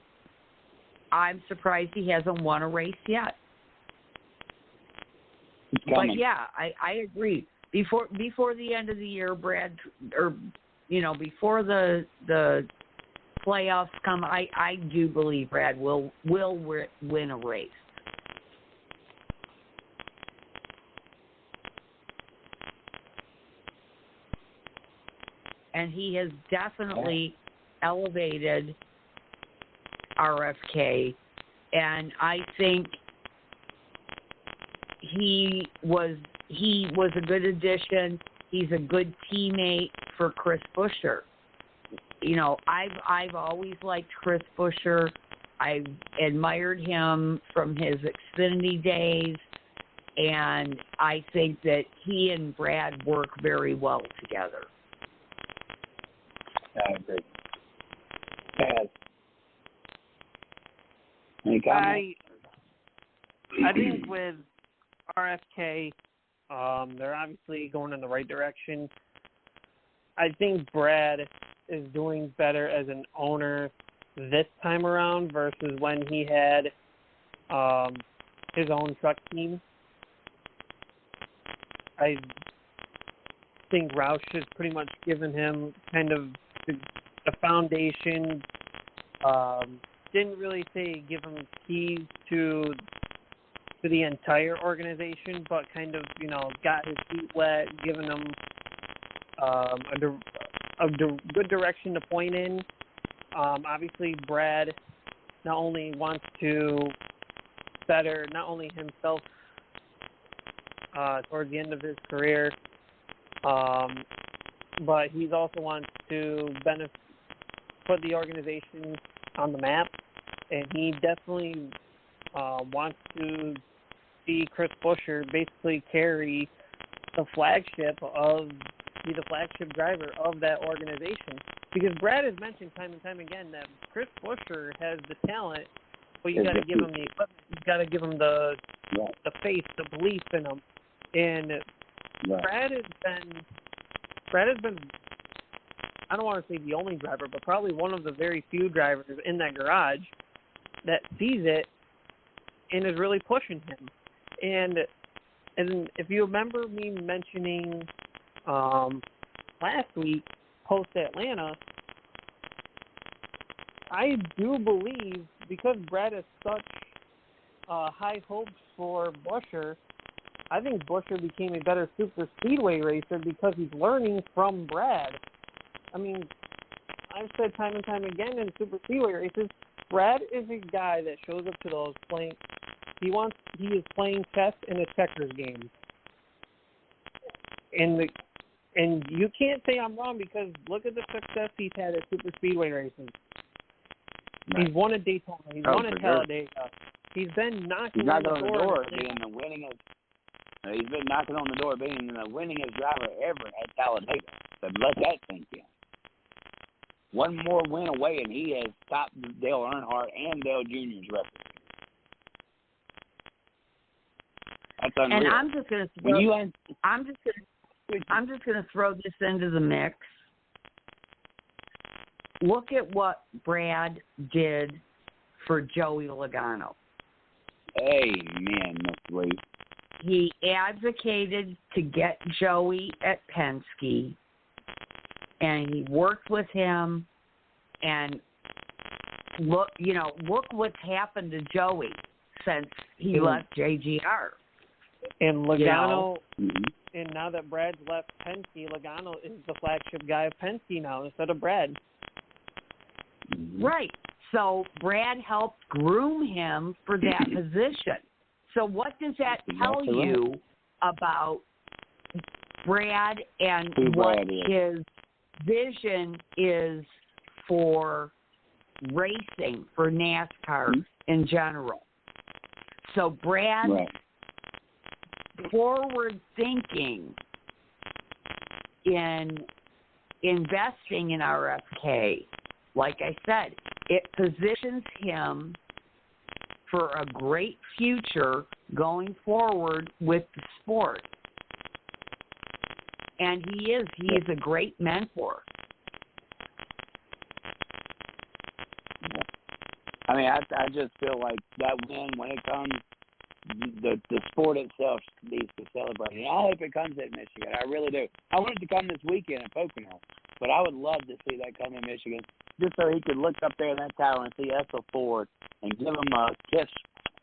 I'm surprised he hasn't won a race yet. It's coming. But yeah, I agree. Before the end of the year, Brad, or before the playoffs come, I do believe Brad will win a race. And he has definitely elevated RFK, and I think he was a good addition. He's a good teammate for Chris Buescher. I've always liked Chris Buescher. I've admired him from his Xfinity days, and I think that he and Brad work very well together. I agree. Yes. Any comments? I think with RFK, they're obviously going in the right direction. I think Brad is doing better as an owner this time around versus when he had his own truck team. I think Roush has pretty much given him kind of the foundation. Didn't really say give him keys to the entire organization, but kind of got his feet wet, given him a good direction to point in. Obviously, Brad not only wants to better not only himself towards the end of his career, but he also wants to put the organization on the map, and he definitely wants to see Chris Buescher basically carry the flagship driver of that organization. Because Brad has mentioned time and time again that Chris Buescher has the talent, but you got to give him the equipment. You got to give him the faith, the belief in him. And Brad has been, I don't want to say the only driver, but probably one of the very few drivers in that garage that sees it and is really pushing him. And if you remember me mentioning last week, post-Atlanta, I do believe, because Brad has such high hopes for Buescher, I think Buescher became a better super speedway racer because he's learning from Brad. I mean, I've said time and time again in super speedway races, Brad is a guy that shows up to those playing. He is playing chess in a checkers game, and you can't say I'm wrong because look at the success he's had at super speedway racing. Right. He's won at Daytona. He's won at Talladega. He's been knocking on the door being the winningest. He's been knocking on the door being the winningest driver ever at Talladega. So let that sink in. One more win away, and he has topped Dale Earnhardt and Dale Jr.'s record. That's unreal. And I'm just going to throw this into the mix. Look at what Brad did for Joey Logano. Amen, Miss Lee. He advocated to get Joey at Penske, and he worked with him. And look what's happened to Joey since he left JGR. And Logano, and now that Brad's left Penske, Logano is the flagship guy of Penske now instead of Brad. Right. So Brad helped groom him for that position. So what does that tell you about Brad and what his vision is for racing, for NASCAR in general? So Brad's forward thinking in investing in RFK, like I said, it positions him for a great future going forward with the sport. And he is a great mentor. I mean, I just feel like that win, when it comes, the sport itself needs to celebrate it. I hope it comes at Michigan. I really do. I want it to come this weekend at Pocono. but I would love to see that come in Michigan, just so he could look up there in that tower and see Ethel Ford and give him a kiss,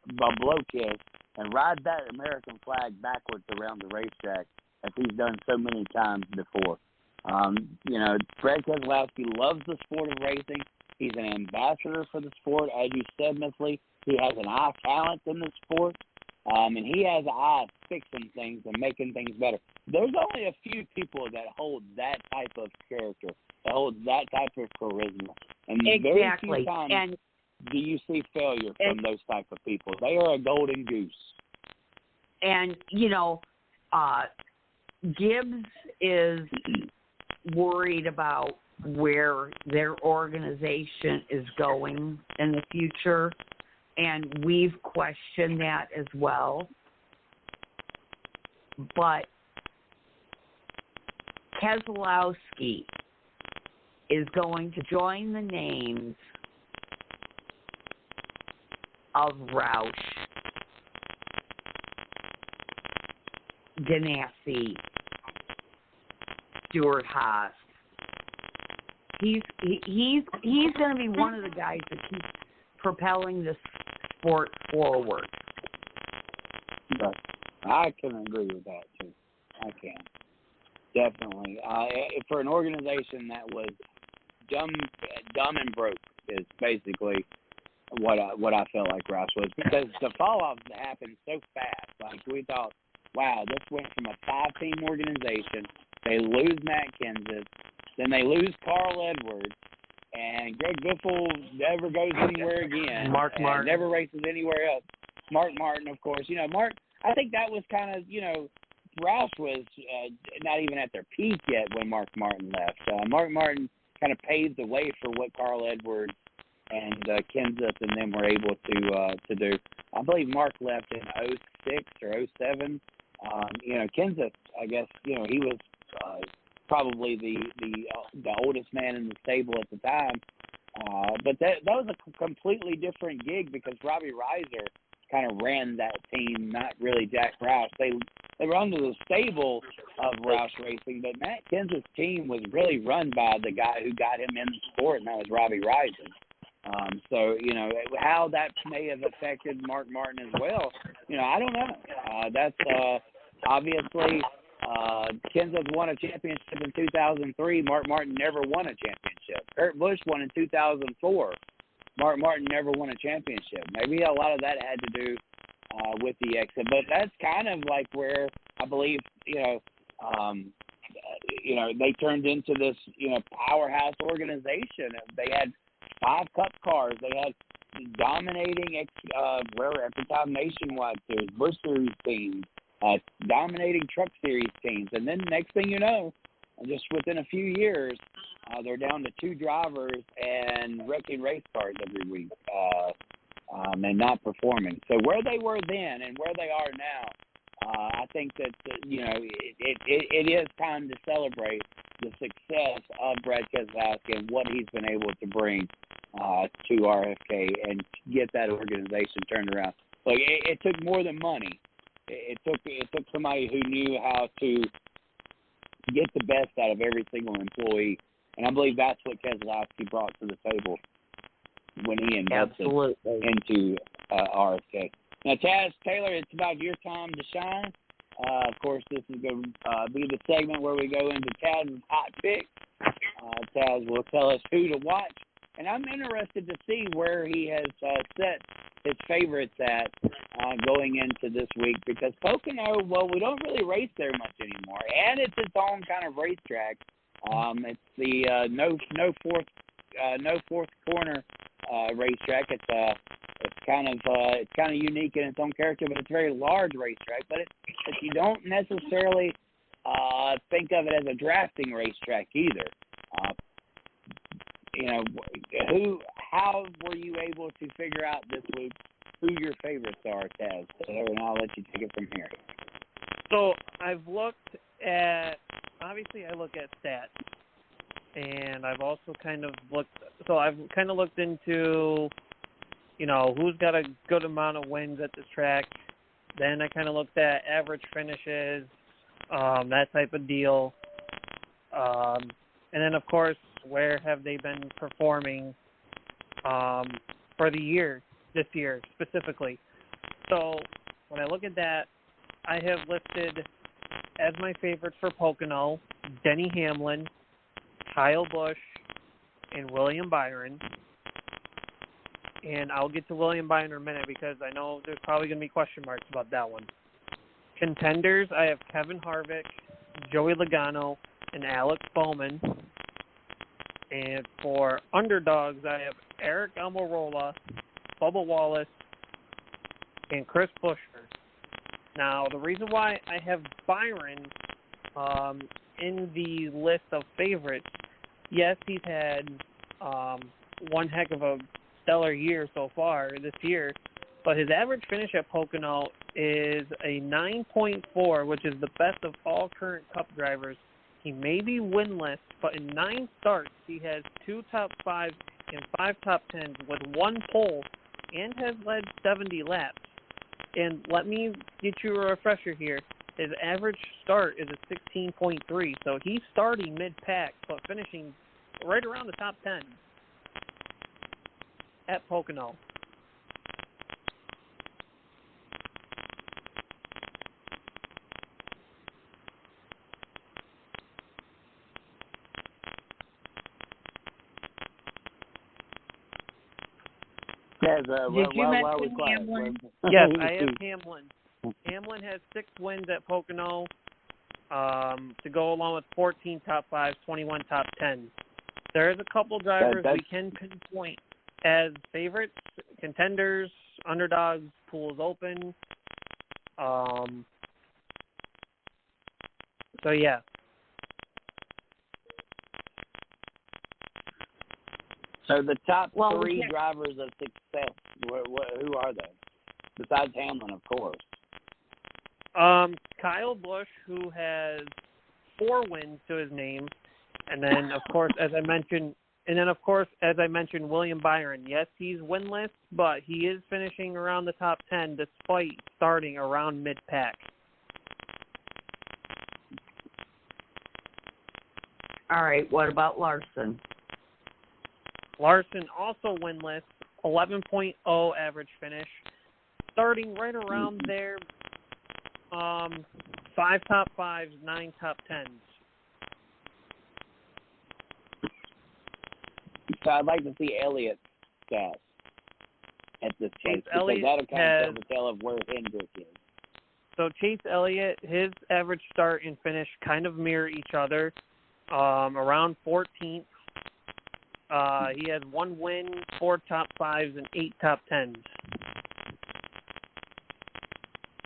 a blow kiss, and ride that American flag backwards around the racetrack as he's done so many times before. Brad Keselowski loves the sport of racing. He's an ambassador for the sport. As you said, Miss Lee, he has an eye talent in the sport, and he has an eye fixing things and making things better. There's only a few people that hold that type of character, that hold that type of charisma. And very few times do you see failure from those type of people. They are a golden goose. And, Gibbs is worried about where their organization is going in the future, and we've questioned that as well. But Keselowski is going to join the names of Roush, Ganassi, Stewart Haas. He's going to be one of the guys that keeps propelling the sport forward. But I can agree with that too. I can definitely. For an organization that was dumb and broke is basically what I felt like Roush was, because the fall off happened so fast. Like, we thought, wow, this went from a 5-team organization. They lose Matt Kenseth, then they lose Carl Edwards, and Greg Biffle never goes anywhere again. Mark Martin never races anywhere else. Mark Martin, of course. Mark. I think that was kind of, Roush was not even at their peak yet when Mark Martin left. Mark Martin kind of paved the way for what Carl Edwards and Kenseth and them were able to do. I believe Mark left in 06 or 07. Kenseth, I guess, he was probably the oldest man in the stable at the time. But that was a completely different gig, because Robbie Reiser kind of ran that team, not really Jack Roush. They were under the stable of Roush Racing, but Matt Kenseth's team was really run by the guy who got him in the sport, and that was Robbie Reiser. How that may have affected Mark Martin as well, I don't know. That's obviously Kenseth won a championship in 2003. Mark Martin never won a championship. Kurt Busch won in 2004. Mark Martin never won a championship. Maybe a lot of that had to do with the exit, but that's kind of like where I believe they turned into this powerhouse organization. They had 5 Cup cars. They had dominating at the time nationwide series, Busch Series teams, dominating Truck Series teams, and then next thing you know, just within a few years, they're down to 2 drivers and wrecking race cars every week and not performing. So where they were then and where they are now, I think that it is time to celebrate the success of Brad Keselowski and what he's been able to bring to RFK and get that organization turned around. Like, it took more than money. It took somebody who knew how to get the best out of every single employee, and I believe that's what Keselowski brought to the table when he invested into RFK. Now, Taz Taylor, it's about your time to shine. Of course, this is going to be the segment where we go into Taz's hot pick. Taz will tell us who to watch, and I'm interested to see where he has set his favorites at going into this week, because Pocono, well, we don't really race there much anymore, and it's its own kind of racetrack. It's the no fourth corner racetrack. It's kind of unique in its own character, but it's a very large racetrack. But you don't necessarily think of it as a drafting racetrack either. How were you able to figure out this week who your favorites are, Taz? And I'll let you take it from here. So I've looked at, obviously I look at stats, and I've also kind of looked into, who's got a good amount of wins at this track. Then I kind of looked at average finishes, that type of deal. And then, of course, where have they been performing for the year, this year specifically? So when I look at that, I have listed as my favorites for Pocono, Denny Hamlin, Kyle Busch, and William Byron. And I'll get to William Byron in a minute because I know there's probably going to be question marks about that one. Contenders, I have Kevin Harvick, Joey Logano, and Alex Bowman. And for underdogs, I have Eric Almirola, Bubba Wallace, and Chris Buescher. Now, the reason why I have Byron in the list of favorites, yes, he's had one heck of a stellar year so far this year, but his average finish at Pocono is a 9.4, which is the best of all current Cup drivers. He may be winless, but in 9 starts, he has 2 top 5s and 5 top 10s with 1 pole and has led 70 laps. And let me get you a refresher here. His average start is a 16.3, so he's starting mid-pack, but finishing right around the top 10 at Pocono. Yes, Did you mention Hamlin? Yes, I have Hamlin. Hamlin has 6 wins at Pocono to go along with 14 top 5s, 21 top 10s. There's a couple drivers we can pinpoint as favorites, contenders, underdogs, pools open. So, yeah. So the top 3 drivers of success, who are they? Besides Hamlin, of course. Kyle Busch, who has 4 wins to his name, and then of course, as I mentioned, William Byron. Yes, he's winless, but he is finishing around the top 10 despite starting around mid-pack. All right, what about Larson? Larson also winless, 11.0 average finish, starting right around there, 5 top 5s, 9 top 10s. So I'd like to see Elliott's stats at this place, because Elliott that'll kind of tell of where Hendrick is. So Chase Elliott, his average start and finish kind of mirror each other, around 14th. He has 1 win, 4 top 5s, and 8 top 10s.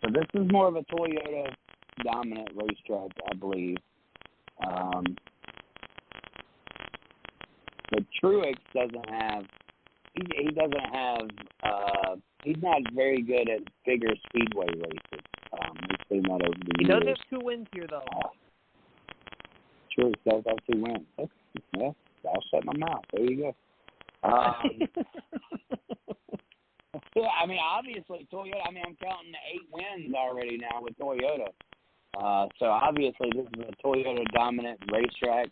So this is more of a Toyota dominant racetrack, I believe. But Truex doesn't have. He doesn't have. He's not very good at bigger speedway races. We've seen that over the years. He does have 2 wins here, though. Truex does have 2 wins. Okay. Yeah. I'll shut my mouth. There you go. Yeah, I mean, obviously, Toyota, I'm counting 8 wins already now with Toyota. So, obviously, this is a Toyota-dominant racetrack.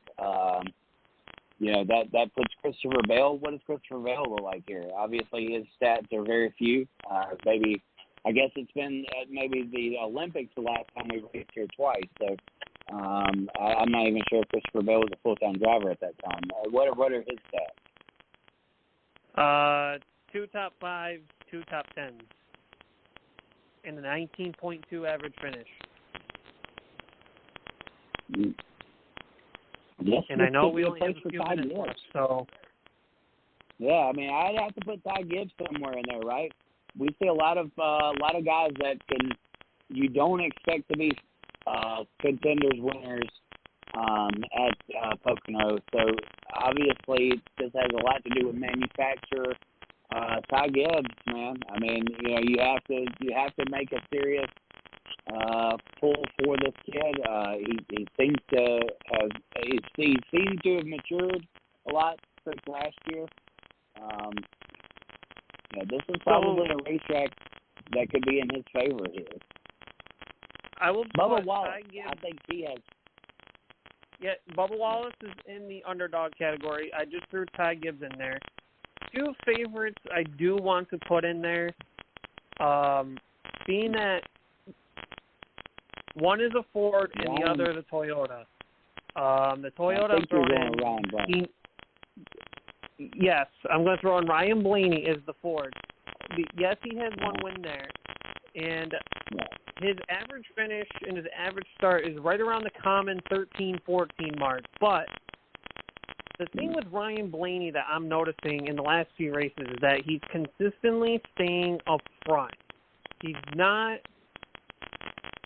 That puts Christopher Bell. What does Christopher Bell look like here? Obviously, his stats are very few. Maybe, I guess it's been maybe the Olympics the last time we raced here twice. So, I'm not even sure if Christopher Bell was a full-time driver at that time. What are his stats? 2 top 5s, 2 top 10s, and a 19.2 average finish. Yes, and I know we only have a few minutes left, so. Yeah, I'd have to put Ty Gibbs somewhere in there, right? We see a lot of guys that you don't expect to be contenders winners at Pocono. So obviously this has a lot to do with manufacturer. Ty Gibbs, man. You have to make a serious pull for this kid. He seems to have matured a lot since last year. This is probably a racetrack that could be in his favor here. I will Bubba put Wallace, Ty Gibbs. I think he has. Yeah, Bubba Wallace is in the underdog category. I just threw Ty Gibbs in there. Two favorites I do want to put in there, being that one is a Ford and the other is a Toyota. The Toyota I'm throwing in. Yes, I'm going to throw in Ryan Blaney is the Ford. Yes, he has one win there, and his average finish and his average start is right around the common 13-14 mark. But the thing with Ryan Blaney that I'm noticing in the last few races is that he's consistently staying up front. He's not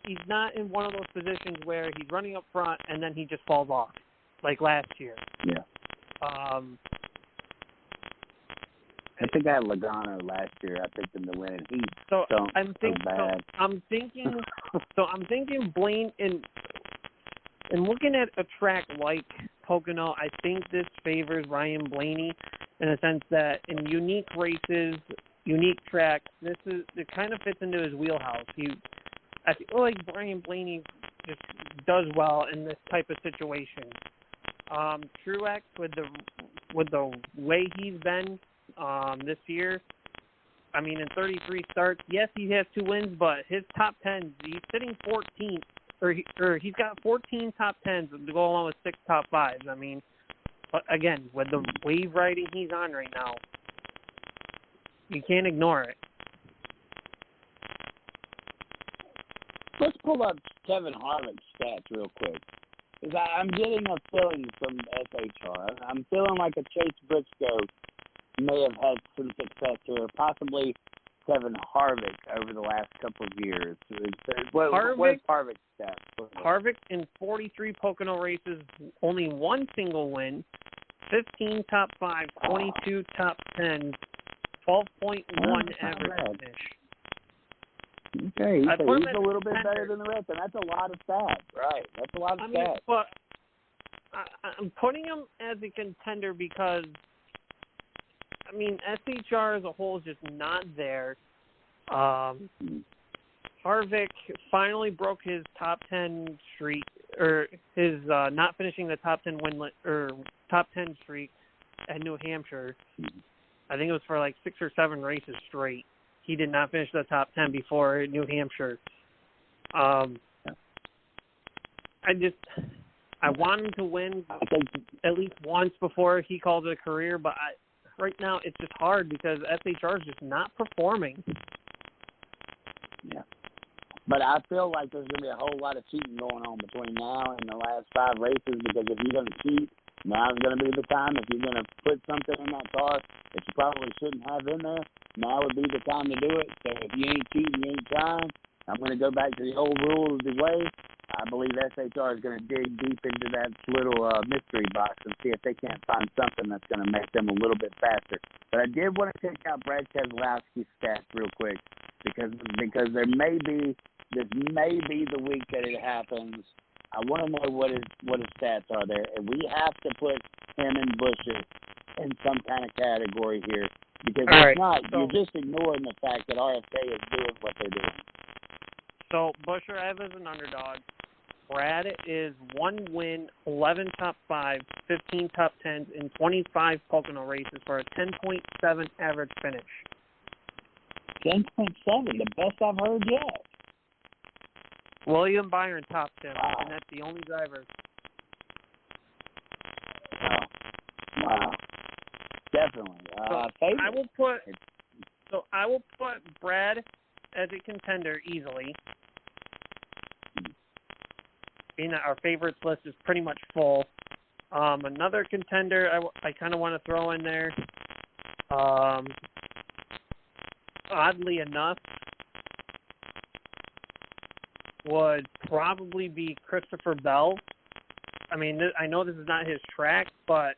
in one of those positions where he's running up front and then he just falls off, like last year. Yeah. I think I had Logano last year. I picked him to win, and he I'm thinking Blaine in looking at a track like Pocono, I think this favors Ryan Blaney in the sense that in unique races, unique tracks, it kind of fits into his wheelhouse. I feel like Ryan Blaney just does well in this type of situation. Truex with the way he's been this year, I mean, in 33 starts, yes, he has 2 wins, but his top 10s, he's sitting 14th, or he's got 14 top 10s to go along with 6 top 5s. I mean, but again, with the wave riding he's on right now, you can't ignore it. Let's pull up Kevin Harvick's stats real quick. Because I'm getting a feeling from SHR. I'm feeling like a Chase Briscoe may have had some success here, possibly Kevin Harvick over the last couple of years. What's Harvick's stats? Harvick in 43 Pocono races, only 1 single win, 15 top 5, 22 top 10, 12.1 average finish. Okay, he's a little bit better than the rest, and that's a lot of stats. Right, that's a lot of stats. But I'm putting him as a contender because, I mean, SHR as a whole is just not there. Harvick finally broke his top 10 streak, or his not finishing the top 10 or top 10 streak at New Hampshire. I think it was for like 6 or 7 races straight. He did not finish the top 10 before New Hampshire. I want him to win at least once before he calls it a career, but right now it's just hard because SHR is just not performing. Yeah. But I feel like there's going to be a whole lot of cheating going on between now and the last 5 races, because if you're going to cheat, now is going to be the time. If you're going to put something in that car that you probably shouldn't have in there, now would be the time to do it. So if you ain't cheating, you ain't trying. I'm going to go back to the old rule of the way. I believe SHR is going to dig deep into that little mystery box and see if they can't find something that's going to make them a little bit faster. But I did want to check out Brad Keselowski's stats real quick because this may be the week that it happens. I want to know what his stats are there, and we have to put him and Buescher in some kind of category here, because if not, you're just ignoring the fact that RFK is doing what they're doing. So Buescher I have as an underdog. Brad is 1 win, 11 top 5, 15 top 10s, in 25 Pocono races for a 10.7 average finish. 10.7, the best I've heard yet. William Byron topped him, and that's the only driver. Wow. Definitely. I will put Brad as a contender easily. Being that our favorites list is pretty much full. Another contender I kind of want to throw in there, oddly enough, would probably be Christopher Bell. I mean, I know this is not his track, but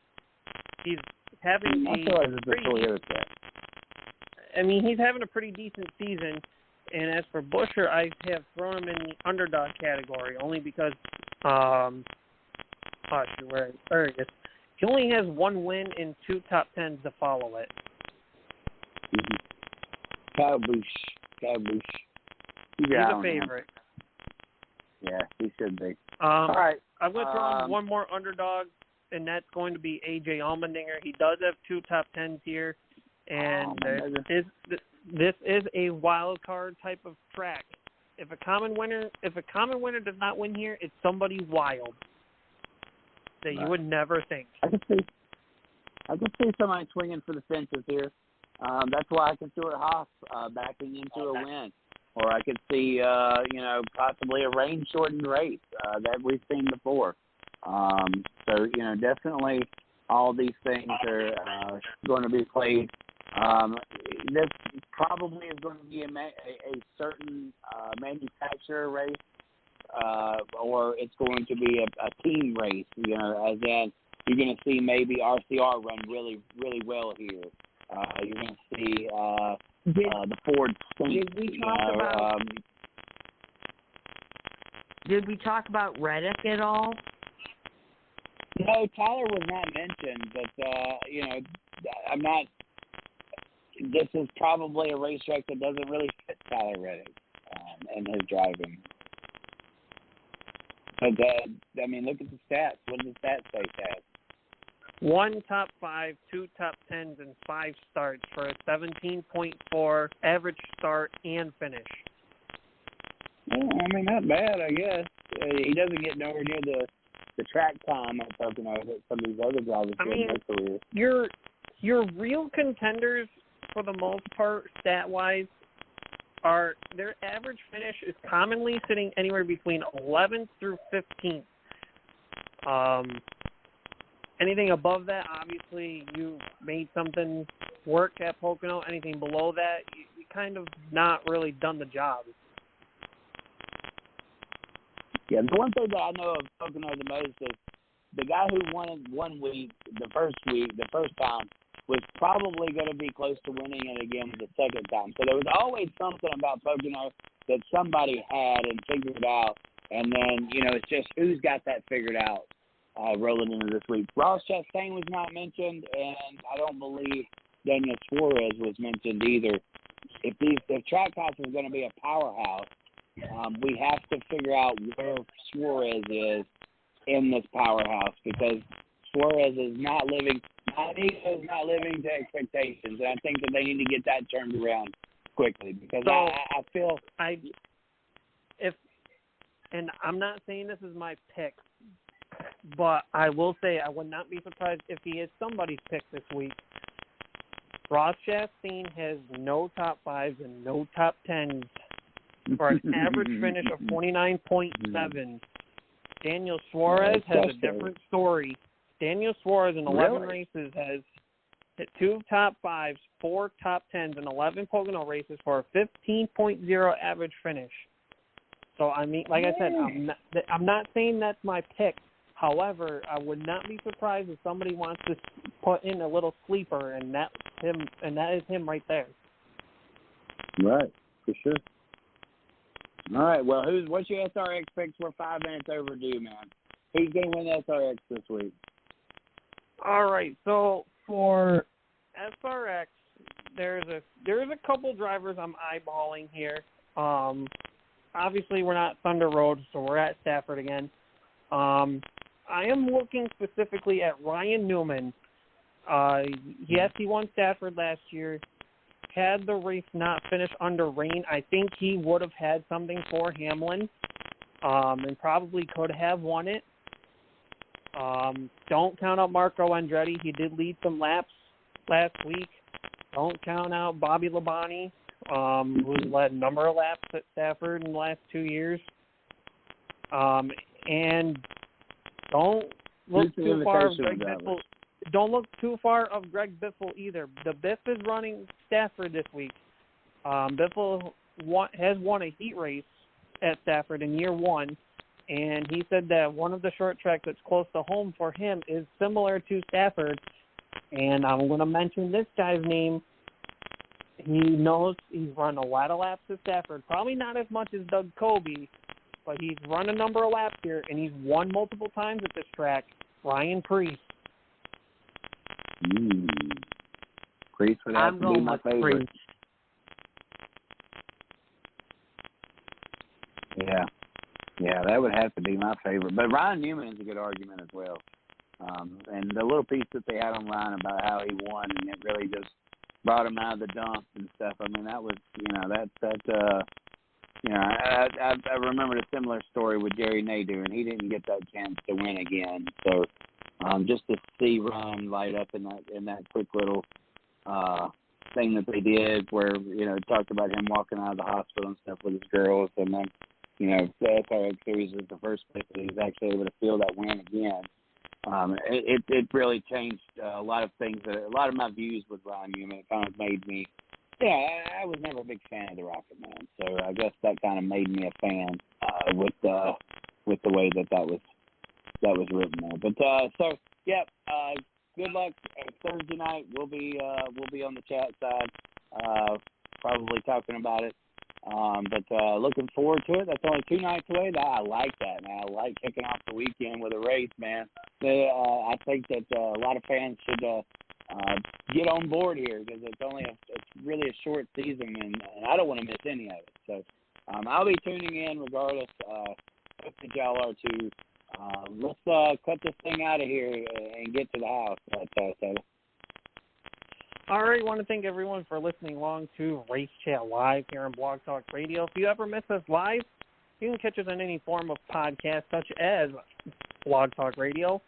he's having he's having a pretty decent season. And as for Buescher, I have thrown him in the underdog category only because he only has 1 win and 2 top 10s to follow it. Kyle Busch. He's a favorite. Yeah, he should be. All right. I'm going to throw in one more underdog, and that's going to be A.J. Allmendinger. He does have 2 top 10s here, and this is a wild card type of track. If a common winner does not win here, it's somebody wild that you would never think. I can see somebody swinging for the fences here. That's why I can see Haas backing into a win. Or I could see, possibly a rain-shortened race that we've seen before. So, definitely all these things are going to be played. This probably is going to be a certain manufacturer race, or it's going to be a team race, as in you're going to see maybe RCR run really, really well here. You're going to see the Ford Saint. Did we talk about Reddick at all? No, Tyler was not mentioned, but I'm not. This is probably a racetrack that doesn't really fit Tyler Reddick and his driving. But look at the stats. What does the stats say, Tad? 1 top 5, 2 top 10s, and 5 starts for a 17.4 average start and finish. Well, not bad, I guess. He doesn't get nowhere near the track time at Pocono that some of these other drivers did in their career. Your real contenders, for the most part, stat-wise, are their average finish is commonly sitting anywhere between 11th through 15th. Anything above that, obviously, you made something work at Pocono. Anything below that, you kind of not really done the job. Yeah, the one thing that I know of Pocono the most is the guy who won it the first time, was probably going to be close to winning it again the second time. So there was always something about Pocono that somebody had and figured out, and then, it's just who's got that figured out. Rolling into this week. Ross Chastain was not mentioned, and I don't believe Daniel Suarez was mentioned either. If Trackhouse is going to be a powerhouse, we have to figure out where Suarez is in this powerhouse, because Suarez is not living to expectations, and I think that they need to get that turned around quickly, because I feel and I'm not saying this is my pick, but I will say I would not be surprised if he is somebody's pick this week. Ross Chastain has no top 5s and no top 10s for an average finish of 29.7. Daniel Suarez has a different story. Daniel Suarez in 11 races has hit 2 top 5s, 4 top 10s, and 11 Pocono races for a 15.0 average finish. So, like I said, I'm not saying that's my pick. However, I would not be surprised if somebody wants to put in a little sleeper, and that is him right there. Right, for sure. All right, well, what's your SRX picks? We're 5 minutes overdue, man. Who's going to win SRX this week? All right, so for SRX, there's a couple drivers I'm eyeballing here. Obviously, we're not Thunder Road, so we're at Stafford again. I am looking specifically at Ryan Newman. Yes, he won Stafford last year. Had the race not finished under rain, I think he would have had something for Hamlin, and probably could have won it. Don't count out Marco Andretti. He did lead some laps last week. Don't count out Bobby Labonte, who's led a number of laps at Stafford in the last 2 years. And don't look too far of Greg Biffle. Don't look too far of Greg Biffle either. The Biff is running Stafford this week. Biffle has won a heat race at Stafford in year 1, and he said that one of the short tracks that's close to home for him is similar to Stafford. And I'm going to mention this guy's name. He knows he's run a lot of laps at Stafford. Probably not as much as Doug Coby, but he's run a number of laps here, and he's won multiple times at this track. Ryan Preece. Preece would have to be my favorite. Yeah. Yeah, that would have to be my favorite. But Ryan Newman is a good argument as well. And the little piece that they had online about how he won, and it really just brought him out of the dump and stuff. I mean, that was, I remembered a similar story with Jerry Nadeau, and he didn't get that chance to win again. So just to see Ryan light up in that quick little thing that they did, where talked about him walking out of the hospital and stuff with his girls, and then the SRX Series was the first place that he was actually able to feel that win again. It really changed a lot of things. A lot of my views with Ryan Newman. It kind of made me. Yeah, I was never a big fan of the Rocket Man, so I guess that kind of made me a fan with the way that was written there. But good luck Thursday night. We'll be on the chat side, probably talking about it. But looking forward to it. That's only 2 nights away. I like that, man. I like kicking off the weekend with a race, man. I think that a lot of fans should get on board here, because it's really a short season, and I don't want to miss any of it. So I'll be tuning in regardless. Hope that y'all are too. Let's cut this thing out of here and get to the house. All right, I want to thank everyone for listening along to Race Chat Live here on Blog Talk Radio. If you ever miss us live, you can catch us on any form of podcast such as Blog Talk Radio,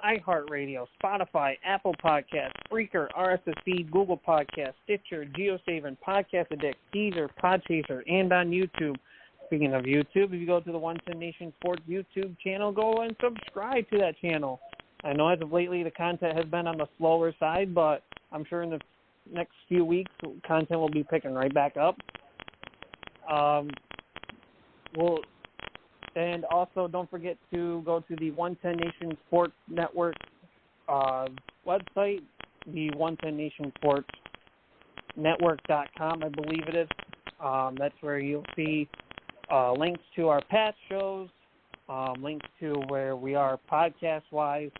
iHeartRadio, Spotify, Apple Podcasts, Spreaker, RSS Feed, Google Podcasts, Stitcher, GeoSaver, Podcast Addict, Deezer, Podchaser, and on YouTube. Speaking of YouTube, if you go to the 110 Nation Sports YouTube channel, go and subscribe to that channel. I know as of lately the content has been on the slower side, but I'm sure in the next few weeks content will be picking right back up. And also don't forget to go to the 110 Nation Sports Network website, the 110 Nation Sports Network.com, I believe it is. That's where you'll see links to our past shows, links to where we are podcast-wise,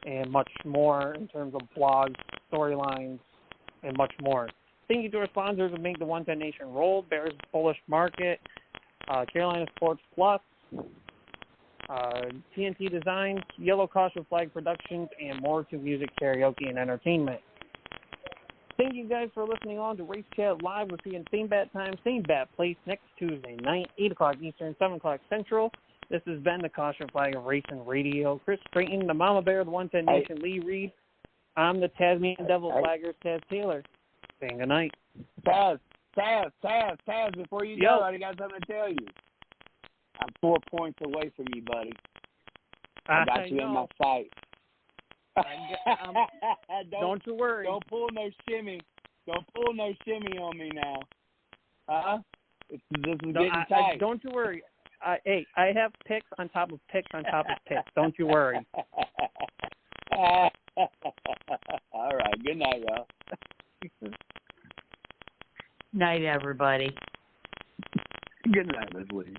and much more in terms of blogs, storylines, and much more. Thank you to our sponsors who make the 110 Nation roll: Bears Polish Market, Carolina Sports Plus, TNT Designs, Yellow Caution Flag Productions, and More to Music, Karaoke, and Entertainment. Thank you guys for listening on to Race Chat Live. We'll see you in same bat time, same bat place next Tuesday night, 8 o'clock Eastern, 7 o'clock Central. This has been the Caution Flag of Racing Radio. Chris Creighton, the Mama Bear of the 110 Nation, Lee Reed. I'm the Tasmanian Devil Flagger, Taz Taylor. Saying good night. Taz, before you go, I got something to tell you. I'm 4 points away from you, buddy. I got you in my sight. Don't you worry. Don't pull no shimmy. Don't pull no shimmy on me now. This is getting tight. Don't you worry. Hey, I have picks on top of picks on top of picks. Don't you worry. All right. Good night, y'all. Night, everybody. Good night, Leslie.